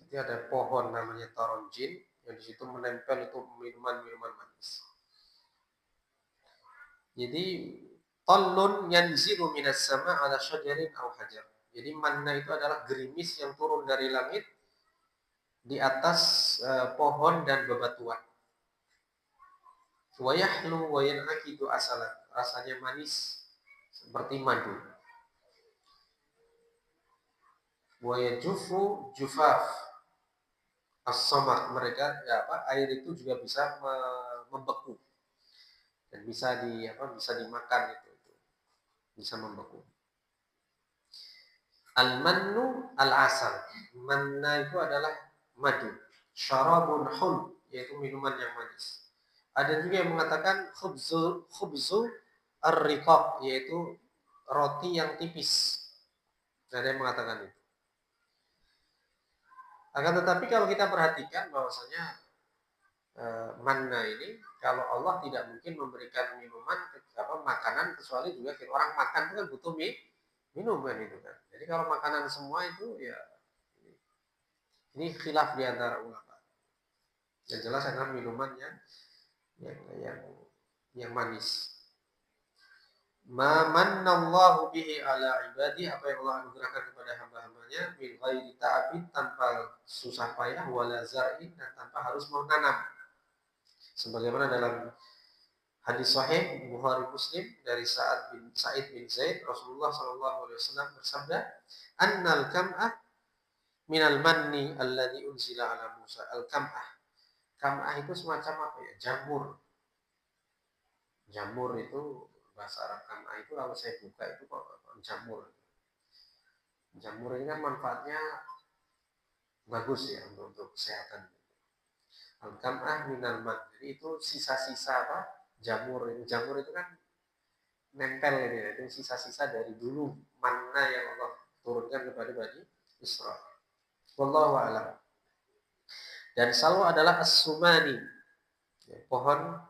[SPEAKER 1] Jadi ada pohon namanya taranjin yang di situ menempel itu minuman-minuman manis. Jadi tallun yanzilu minas sama ala syajarin aw hajar. Jadi manna itu adalah gerimis yang turun dari langit di atas pohon dan bebatuan. Wa yahlu wa yanakidu asalan. Rasanya manis seperti madu. Wa yajufu jufaf as-samak. Mereka air itu juga bisa membeku dan bisa dimakan itu bisa membeku. Al-mannu al-asal. Manna itu adalah madu. Syarabun hul, yaitu minuman yang manis. Ada juga yang mengatakan khubzu ar-riqaq, yaitu roti yang tipis. Ada yang mengatakan itu. Akan tetapi kalau kita perhatikan bahwasanya manna ini, kalau Allah tidak mungkin memberikan makanan kecuali juga orang makan itu kan butuh minuman itu kan. Jadi kalau makanan semua itu ya ini khilaf di antara ulama. Yang jelas adalah minuman yang manis. Ma mannallahu bihi ala ibadi, apa yang Allah anugerahkan kepada hamba-hambanya bil ghairi ta'abin, tanpa susah payah, wala zar'in, dan tanpa harus menanam. Sebagaimana dalam hadis sahih Bukhari Muslim dari Sa'id bin Zaid, Rasulullah SAW bersabda, annal kam'ah minal manni alladhi unzila ala Musa. Al-kam'ah. Kam'ah itu semacam apa ya? Jamur itu bahasa Arab. Kam'ah itu kalau saya buka itu jamur. Jamur ini kan manfaatnya bagus ya untuk kesehatan. Al-kam'ah minal man. Jadi itu sisa-sisa jamur. Jamur itu kan nempel ini ya. Itu sisa-sisa dari dulu manna yang Allah turunkan kepada Bani Israil. Wallahu a'lam. Dan salwa adalah as-sumani. Pohon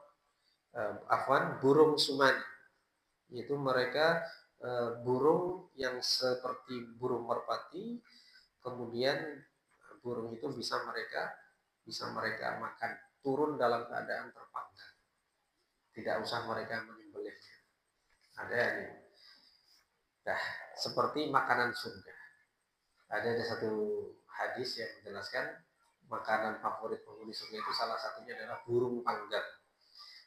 [SPEAKER 1] burung sumani. Yaitu mereka burung yang seperti burung merpati, kemudian burung itu bisa mereka makan, turun dalam keadaan terpanggang, tidak usah mereka menyembelihnya. Ada ini. Nah, seperti makanan surga. Ada satu hadis yang menjelaskan makanan favorit penghuni surga itu salah satunya adalah burung panggang.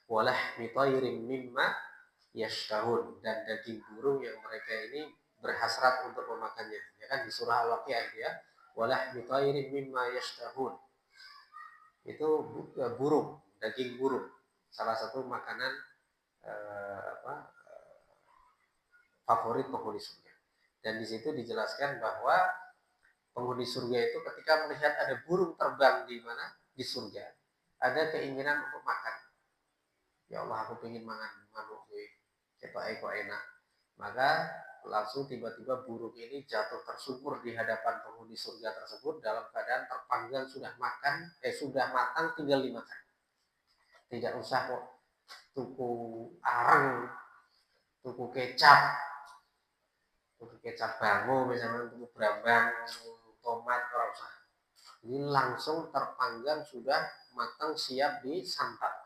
[SPEAKER 1] Walah mitairin mimma yashtahun, dan daging burung yang mereka ini berhasrat untuk memakannya. Ya kan di surah Al-Waqiah ya. Walah mitairin mimma yashtahun. Itu burung, daging burung. Salah satu makanan favorit penghuni surga. Dan di situ dijelaskan bahwa penghuni surga itu ketika melihat ada burung terbang di surga, ada keinginan untuk makan. Ya Allah, aku pengen makan manuk gue, kok enak. Maka langsung tiba-tiba burung ini jatuh tersungkur di hadapan penghuni surga tersebut dalam keadaan terpanggang, sudah matang, tinggal dimakan. Tidak usah kok tuku areng, tuku kecap bango misalnya, tuku brambang, tomat, ora usah. Ini langsung terpanggang, sudah matang, siap disantap.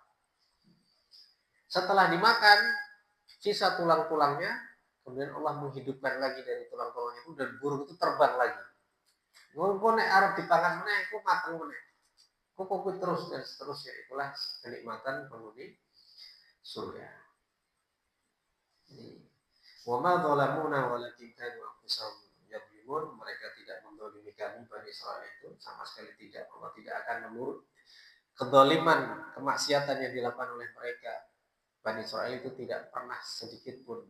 [SPEAKER 1] Setelah dimakan, sisa tulang-tulangnya, kemudian Allah menghidupkan lagi dari tulang-tulang itu, dan burung itu terbang lagi. Kok nek arep dipangan meneh, kok mateng meneh. Kok terus dan seterusnya. Itulah kenikmatan penghuni surga. Wa ma zalamuna walakin kanu anfusahum yadhlimun. Mereka tidak menzalimi kami Bani Israil itu, sama sekali tidak. Allah tidak akan menurut kedzaliman, kemaksiatan yang dilakukan oleh mereka. Bani Israil itu tidak pernah sedikit pun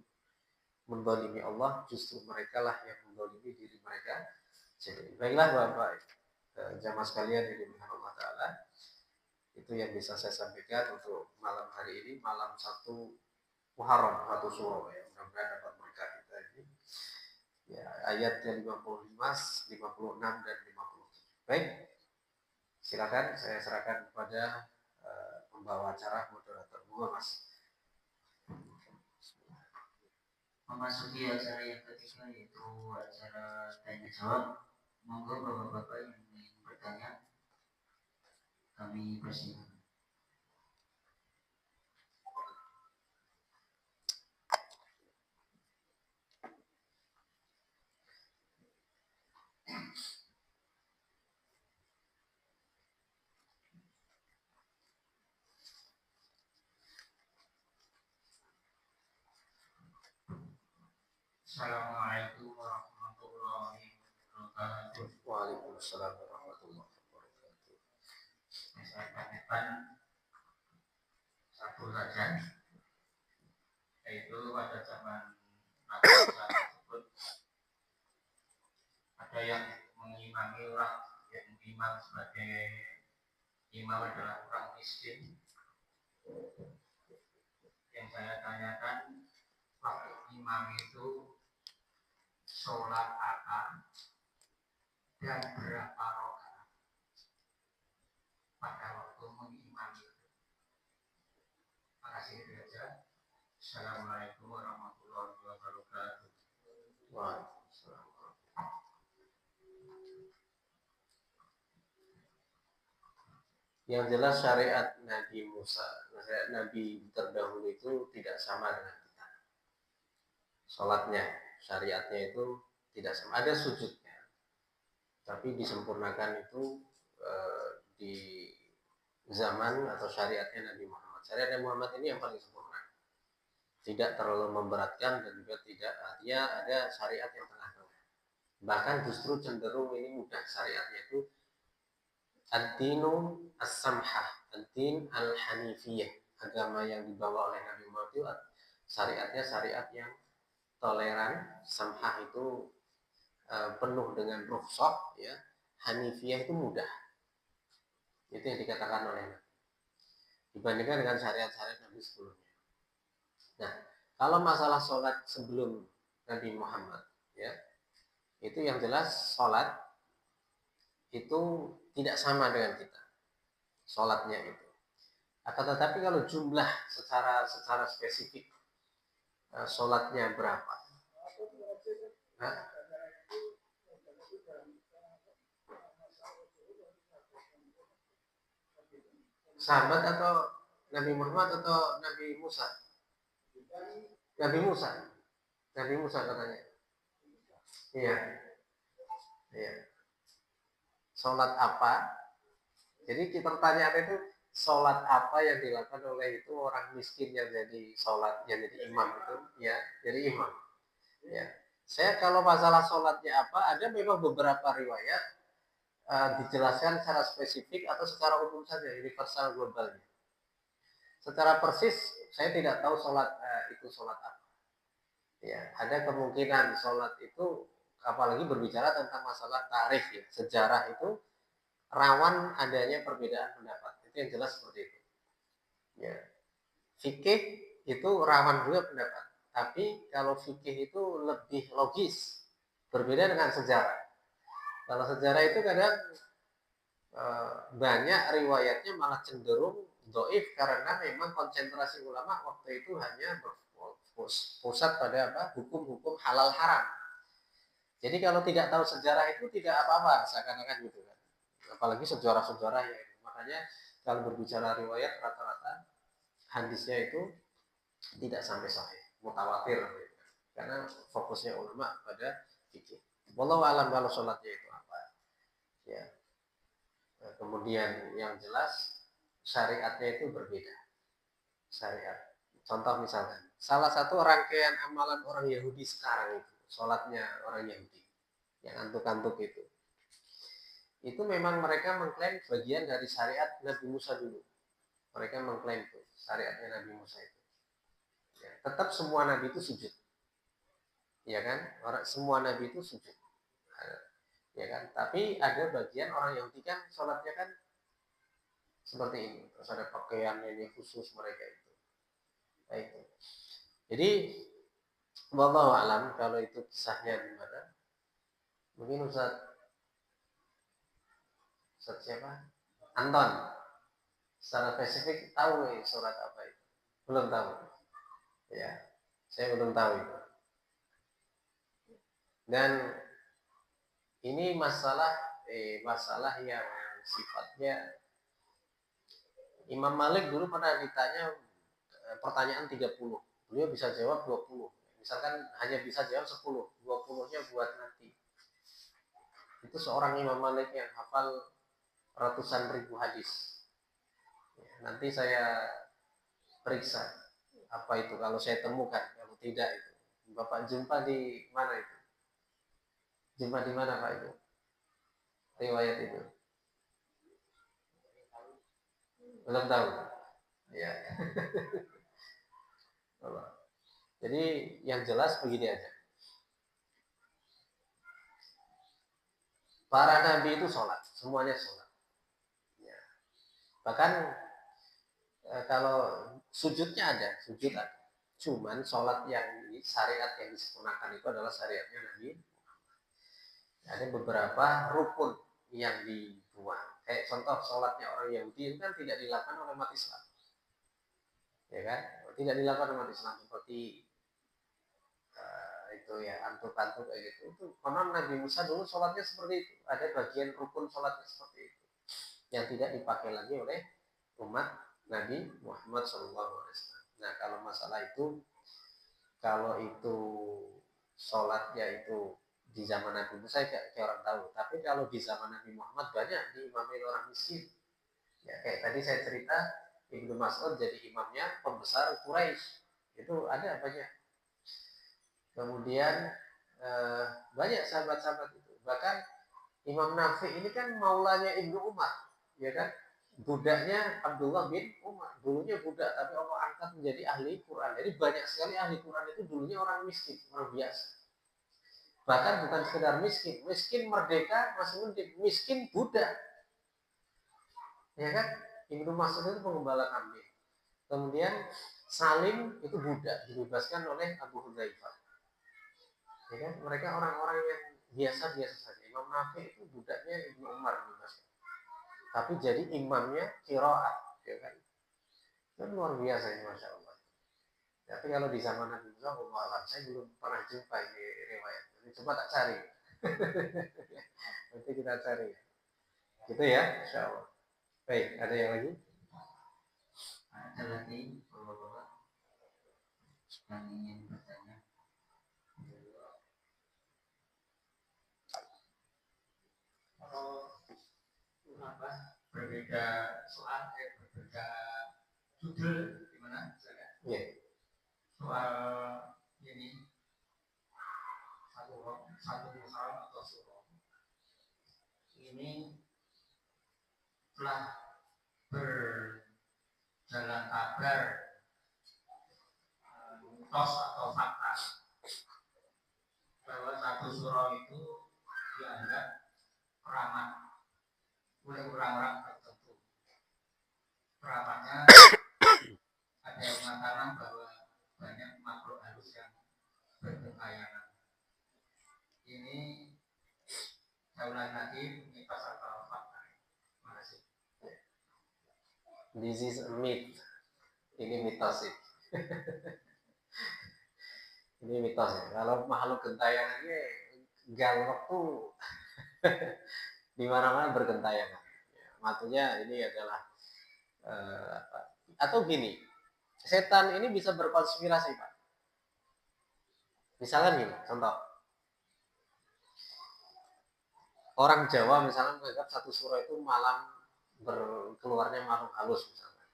[SPEAKER 1] menzalimi Allah, justru mereka lah yang menzalimi diri mereka. Jadi baiklah Bapak jamaah sekalian yang dimuliakan Allah Ta'ala, itu yang bisa saya sampaikan untuk malam hari ini, malam 1 Muharram, 1 Syuro ya. Mudah-mudahan dapat berkah kita ini. Ya, ayatnya 55, 56 dan 57. Baik. Silakan saya serahkan kepada membawa acara moderator. Mas.
[SPEAKER 2] Memasuki acara yang ketiga yaitu acara tanya jawab. Monggo bapak-bapak yang ingin bertanya kami persilakan. Assalamualaikum warahmatullahi wabarakatuh.
[SPEAKER 1] Waalaikumsalam warahmatullahi wabarakatuh.
[SPEAKER 2] Saya tanyakan satu saja, yaitu pada zaman Nabi Musa tersebut ada yang mengimami orang yang imam sebagai imam adalah orang miskin. Yang saya tanyakan, waktu imam itu sholat apa dan berapa rakaat pada waktu mengimami itu. Terima kasih saja. Assalamualaikum warahmatullahi wabarakatuh.
[SPEAKER 1] Waalaikumsalam. Yang jelas syariat Nabi Musa, syariat Nabi terdahulu itu tidak sama dengan kita. Sholatnya, syariatnya itu tidak sama. Ada sujudnya, tapi disempurnakan itu di zaman atau syariatnya Nabi Muhammad. Syariat Nabi Muhammad ini yang paling sempurna. Tidak terlalu memberatkan dan juga tidak, artinya ada syariat yang tengah-tengah. Bahkan justru cenderung ini mudah, syariatnya itu ad-dinu as-samhah, ad-din al-hanifiyah. Agama yang dibawa oleh Nabi Muhammad itu syariatnya syariat yang toleran, samhah itu penuh dengan rukhsah, ya. Hanifiyah itu mudah. Itu yang dikatakan oleh Nabi. Dibandingkan dengan syariat-syariat Nabi sebelumnya. Nah, kalau masalah sholat sebelum Nabi Muhammad, ya, itu yang jelas sholat itu tidak sama dengan kita. Sholatnya itu. Akan tetapi kalau jumlah secara spesifik sholatnya berapa? Nah, sahabat atau Nabi Muhammad atau Nabi Musa? Nabi Musa. Nabi Musa katanya. Iya. Iya. Sholat apa? Jadi pertanyaan itu, sholat apa yang dilakukan oleh itu orang miskin yang jadi sholat, yang jadi imam itu, ya, jadi imam. Ya. Saya kalau masalah sholatnya apa, ada memang beberapa riwayat dijelaskan secara spesifik atau secara umum saja, universal globalnya. Secara persis saya tidak tahu sholat itu sholat apa. Ya, ada kemungkinan sholat itu, apalagi berbicara tentang masalah tarikh, ya, sejarah itu rawan adanya perbedaan pendapat. Itu yang jelas seperti itu. Ya. Fikih itu rawan juga pendapat. Tapi kalau fikih itu lebih logis, berbeda dengan sejarah. Kalau sejarah itu kadang banyak riwayatnya malah cenderung doif karena memang konsentrasi ulama waktu itu hanya berpusat pada hukum-hukum halal haram. Jadi kalau tidak tahu sejarah itu tidak apa-apa, seakan-akan gitu kan. Apalagi sejarah-sejarah ya. Makanya kalau berbicara riwayat rata-rata hadisnya itu tidak sampai sahih, mutawatir gitu. Karena fokusnya ulama pada fikih. Wallahu alam kalau sholatnya itu apa. Ya. Nah, kemudian yang jelas syariatnya itu berbeda. Syariat. Contoh misalkan, salah satu rangkaian amalan orang Yahudi sekarang itu, sholatnya orang Yahudi yang antuk-antuk itu memang mereka mengklaim bagian dari syariat Nabi Musa dulu. Mereka mengklaim itu syariatnya Nabi Musa itu. Ya, tetap semua Nabi itu sujud, ya kan? Semua Nabi itu sujud, ya kan? Tapi ada bagian orang Yahudi kan sholatnya kan seperti ini, terus ada pakaiannya ini khusus mereka itu. Nah, itu. Jadi wallahu alam kalau itu kisahnya di mana. Mungkin Ustaz siapa? Anton secara spesifik tahu surat apa itu? Belum tahu. Ya, saya belum tahu itu. Dan ini masalah yang sifatnya Imam Malik dulu pernah ditanya pertanyaan 30. Beliau bisa jawab 20. Misalkan hanya bisa jawab 10, 20-nya buat nanti. Itu seorang Imam Malik yang hafal ratusan ribu hadis. Nanti saya periksa apa itu kalau saya temukan. Kalau tidak itu Bapak jumpa di mana itu? Jumpa di mana Pak itu? Riwayat itu. Belum tahu. Ya. Jadi yang jelas begini aja. Para nabi itu sholat, semuanya sholat. Ya. Bahkan kalau sujudnya ada, sujud ada. Cuman sholat yang syariat yang disempurnakan itu adalah syariatnya Nabi. Ada beberapa rukun yang dibuang. Kayak contoh sholatnya orang Yahudi itu kan tidak dilakukan oleh umat Islam. Ya kan? Tidak dilakukan oleh umat Islam seperti itu ya, antuk-antuk kayak gitu. Itu konon Nabi Musa dulu sholatnya seperti itu. Ada bagian rukun sholatnya seperti itu. Yang tidak dipakai lagi oleh umat Nabi Muhammad SAW. Nah kalau masalah itu, kalau itu sholatnya itu di zaman Nabi Musa kayak orang tahu. Tapi kalau di zaman Nabi Muhammad banyak diimami orang miskin. Ya kayak tadi saya cerita Ibnu Mas'ud jadi imamnya pembesar Quraisy. Itu ada banyak. Kemudian banyak sahabat-sahabat itu. Bahkan Imam Nafi ini kan maulanya Ibnu Umar, ya kan? Budaknya Abdullah bin Umar. Dulunya budak, tapi Allah angkat menjadi ahli Quran. Jadi banyak sekali ahli Quran itu dulunya orang miskin, orang biasa. Bahkan bukan sekedar miskin, miskin merdeka masih mending, miskin budak. Ya kan? Ibnu Mas'ud itu pengembala kambing. Kemudian Salim itu budak, dibebaskan oleh Abu Hudzaifah. Ya kan? Mereka orang-orang yang biasa-biasa saja. Imam Nafi itu budaknya Ibnu Umar dibebaskan. Tapi jadi imamnya qiraat, ya kan? Itu luar biasa ini, Masya Allah. Tapi kalau di zaman Nabi Musa, saya belum pernah jumpa ini riwayat. Jadi coba tak cari. Nanti kita cari. Gitu ya, Masya Allah. Baik, ada yang lagi?
[SPEAKER 2] Ada lagi bapak-bapak yang ingin bertanya? Apa berbeda soal berbeda judul gimana misalnya soal ini satu muhal atau surah ini telah berjalan kabar mitos atau fakta bahwa satu surah itu dianggap keramat oleh orang-orang tertentu. Keramatnya ada yang mengatakan bahwa banyak makhluk halus yang bergentayangan. Ini saya ulangi lagi mitos atau fakta. Terima kasih.
[SPEAKER 1] This is a myth. Ini mitos sih. Ini mitos ya. Kalau makhluk gentayangannya galak tuh di mana-mana bergentayangan. Ya, maksudnya ini adalah atau gini, setan ini bisa berkonspirasi Pak. Misalnya gini, contoh. Orang Jawa misalnya menganggap satu surah itu malam berkeluarnya makhluk halus misalnya.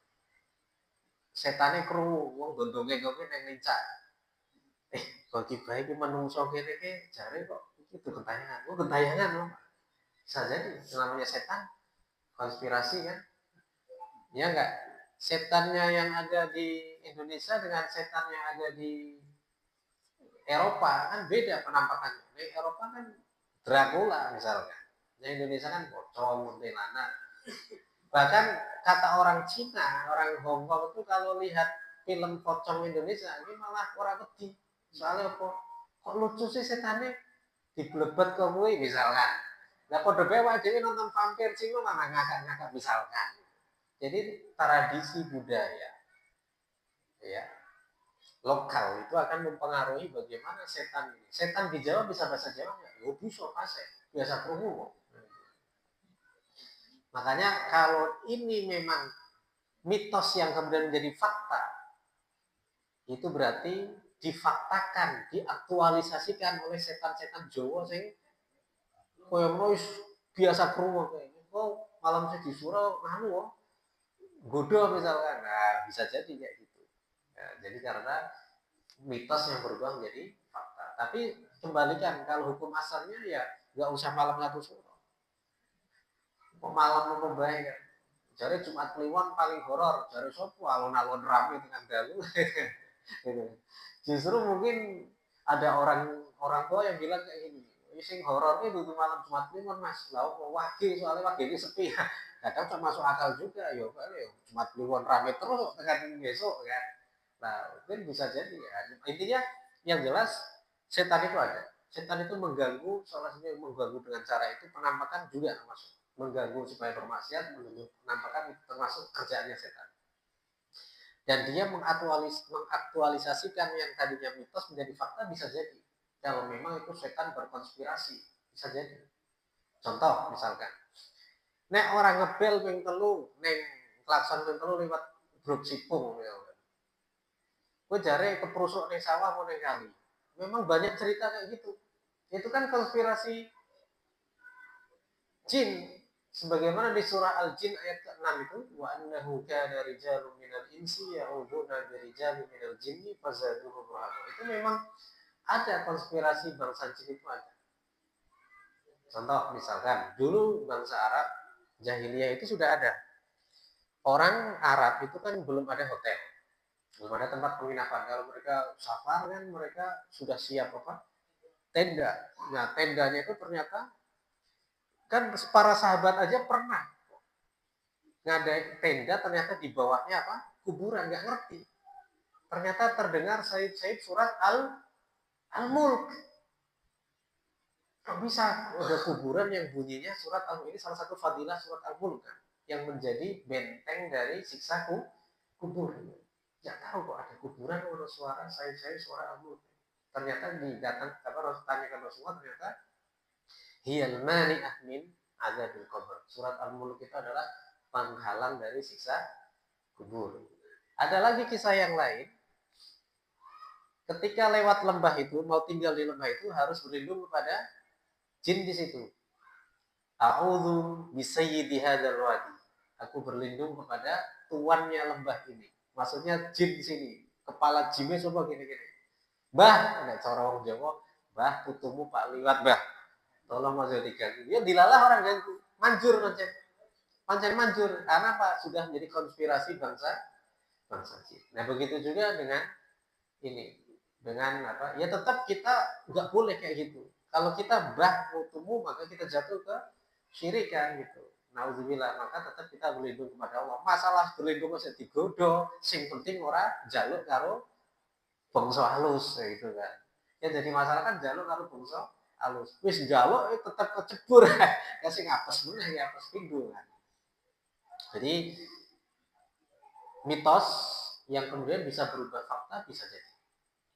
[SPEAKER 1] Setannya kru, wong gondongnya gue yang lincah. Bagi baik menungso kene ke jare kok itu gentayangan. Oh gentayangan loh. Bisa jadi namanya setan konspirasi kan. Ya enggak? Setannya yang ada di Indonesia dengan setan yang ada di Eropa kan beda penampakannya. Di Eropa kan Dracula misalnya. Di Indonesia kan pocong, kuntilanak. Bahkan kata orang Cina, orang Hongkong itu kalau lihat film pocong Indonesia ini malah orang wedi. Soalnya apa? Kok lucu sih setannya diblebet ke gue misalkan. Lah kode bae wae dhewe nonton vampir Cina malah ngakak-ngakak misalkan. Jadi tradisi budaya ya lokal itu akan mempengaruhi bagaimana setan ini. Setan di Jawa bisa bahasa Jawa nggak? Ya bisa pasti, biasa kerungu. Makanya kalau ini memang mitos yang kemudian menjadi fakta, itu berarti difaktakan, diaktualisasikan oleh setan-setan Jawa sing koyo biasa kerungu kayak oh malam saya disuruh nganu godo misalkan, nah bisa jadi kayak gitu. Nah, jadi karena mitos yang berubah menjadi fakta. Tapi kembalikan kalau hukum asalnya ya nggak usah malam satu suro. Malam mau baik kan. Jadi Jumat Kliwon paling horor. Jadi sopo alun-alun rame dengan dalu. Justru mungkin ada orang tua yang bilang kayak gini. Sing horor itu tuh malam Jumat Kliwon mas. Lalu wagi soalnya wagi ini sepi. Kadang termasuk akal juga. Yo kan yo Jumat Kliwon rame terus dengan besok kan. Nah mungkin bisa jadi ya. Intinya yang jelas setan itu ada. Setan itu mengganggu, salah satunya mengganggu dengan cara itu penampakan juga termasuk mengganggu supaya bermaksiat, menampakkan itu termasuk kerjaannya setan. Dan dia mengaktualisasikan yang tadinya mitos menjadi fakta bisa jadi. Kalau memang itu setan berkonspirasi, bisa jadi. Contoh misalkan, nek orang ngebel ping telu, neng klakson ping telu lewat grup sipung, ya. Gue jare keprusuk ning sawah mau ning kali. Memang banyak cerita kayak gitu. Itu kan konspirasi jin sebagaimana di surah Al-Jin ayat ke-6 itu wa annahu kana rijalun minal insi ya'uduna birijalin minal jinni fazaduhum rahaqa. Itu memang ada konspirasi bangsa jin itu ada. Contoh misalkan dulu bangsa Arab jahiliyah itu sudah ada. Orang Arab itu kan belum ada hotel, belum ada tempat penginapan. Kalau mereka safar kan mereka sudah siap apa? Tenda. Nah, tendanya itu ternyata kan para sahabat aja pernah ngadain tenda ternyata di bawahnya apa? Kuburan, nggak ngerti. Ternyata terdengar said surat Al-Mulk. Kok bisa ada kuburan yang bunyinya surat Al-Mulk? Ini salah satu fadilah surat Al-Mulk kan? Yang menjadi benteng dari siksa kubur. Nggak tahu kok ada kuburan menurut suara said surat Al-Mulk. Ternyata datang apa tanyakan Rasulullah ternyata hiyal mani'ah min adzabil qabr. Surat Al-Mulk itu adalah penghalang dari siksa kubur. Ada lagi kisah yang lain. Ketika lewat lembah itu, mau tinggal di lembah itu harus berlindung kepada jin di situ. A'udzu bisayyidi hadzal wadi. Aku berlindung kepada tuannya lembah ini. Maksudnya jin di sini. Kepala jinnya coba gini-gini. Bah, ada cara orang Jawa, bah putumu Pak liwat, bah. Tolong aja diganggu. Ya dilalah orang ganggu. Manjur pancen. Pancen manjur. Karena apa? Sudah menjadi konspirasi bangsa jin. Nah, begitu juga dengan ini. Dengan apa? Ya tetap kita nggak boleh kayak gitu. Kalau kita bah putumu maka kita jatuh ke syirik kan gitu. Nauzubillah, maka tetap kita berlindung kepada Allah. Masalah berlindung masih digodo, sing penting ora jaluk karo bangsa halus gitu kan. Ya jadi masalah kan jaluk karo bangsa halus. Wis jaluk tetap kecebur. Ya sing apes meneh ya apes minggu kan. Jadi mitos yang kemudian bisa berubah fakta bisa jadi.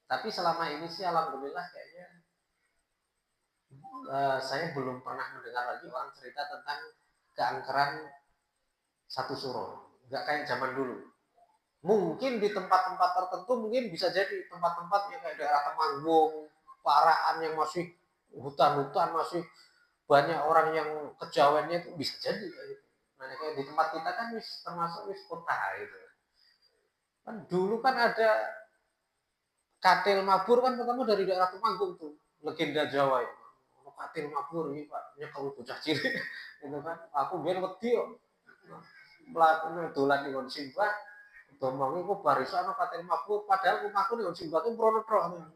[SPEAKER 1] Tapi selama ini sih alhamdulillah kayaknya saya belum pernah mendengar lagi orang cerita tentang keangkeran satu suro. Nggak kayak zaman dulu. Mungkin di tempat-tempat tertentu mungkin bisa jadi tempat-tempat yang kayak daerah Temanggung, Paraan yang masih hutan-hutan masih banyak orang yang kejawennya itu bisa jadi kayak gitu. Nah kayak di tempat kita kan termasuk kota gitu. Kan dulu kan ada katil mabur kan pertama dari daerah Temanggung tuh legenda Jawa itu. Katil mabur ini pak nyekel bocah cilik gitu kan. Aku biar wedi kok melakukan dolan di simbah domong iku barisan ana katil mabur padahal rumahku ning simbah ku mrono tok.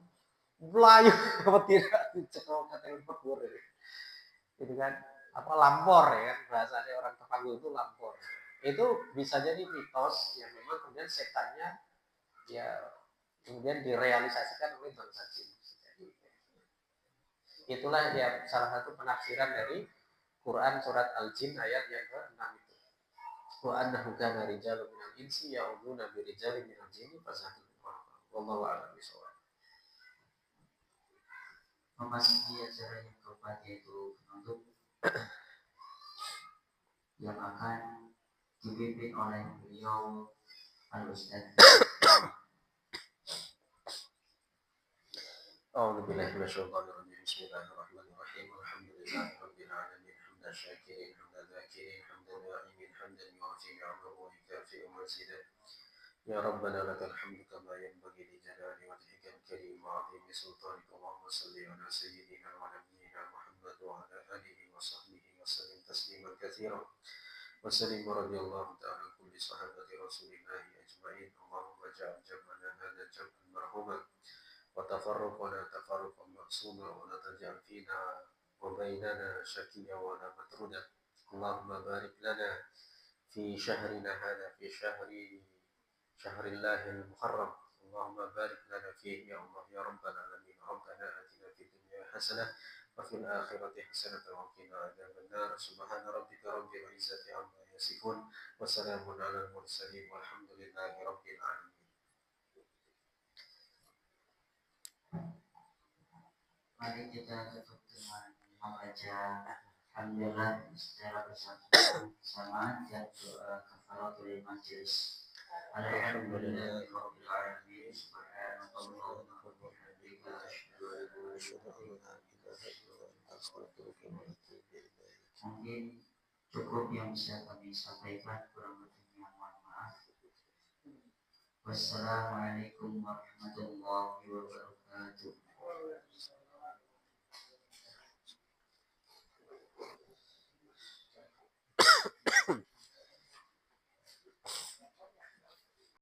[SPEAKER 1] Melayu wedi dicekel katil mabur gitu kan. Apa lampor ya kan bahasanya orang Temanggung itu lampor. Itu bisa jadi mitos yang memang kemudian setannya ya kemudian direalisasikan oleh bangsa jin. Itulah ya salah satu penafsiran dari Quran surat Al-Jin ayat yang ke-6 itu. wa annahu kana rijalun minal insi ya'uduna bi rijalin minal jinni fazadahum rahaqa. Wallahu a'lam bishawab.
[SPEAKER 2] Memasuki acara yang keempat yaitu penutup yang akan dipimpin oleh beliau Al-Ustaz.
[SPEAKER 1] أعوذ بالله من الشيطان الرجيم. بسم الله الرحمن الرحيم. الحمد لله رب العالمين حمدا شاكرين حمدا ذاكرين حمدا ناعمين حمدا يوافي نعمه ويكافئ مزيدا. يا ربنا لك الحمد كما ينبغي لجلال وجهك الكريم وعظيم سلطانك. اللهم صل على سيدنا ونبينا محمد وعلى آله وصحبه وسلم تسليما كثيرا. وسلم رضي الله تعالى عن كل صحابة رسول الله أجمعين. اللهم اجعل جمعنا هذا جمعا مرحوما وتفرقنا تفرقا معصوما ولا تجعل فينا وبيننا شقيا ولا مطرودا. اللهم بارك لنا في شهرنا هذا، في شهر الله المحرم. اللهم بارك لنا فيه يا الله يا رب العالمين. ربنا آتنا في الدنيا حسنة وفي الآخرة حسنة وقنا عذاب النار. سبحان ربك رب العزة عما يصفون وسلام على المرسلين والحمد لله رب العالمين.
[SPEAKER 2] Mari kita tutup dengan membaca Alhamdulillah secara bersama dan doa kafaratul majelis. Alhamdulillahirabbil alamin. Subhanallahumma wa bihamdika asyhadu an la ilaha illa anta astaghfiruka wa atubu ilaik. Mungkin cukup yang bisa kami sampaikan, kurang lebihnya mohon maaf. Wassalamualaikum warahmatullahi wabarakatuh.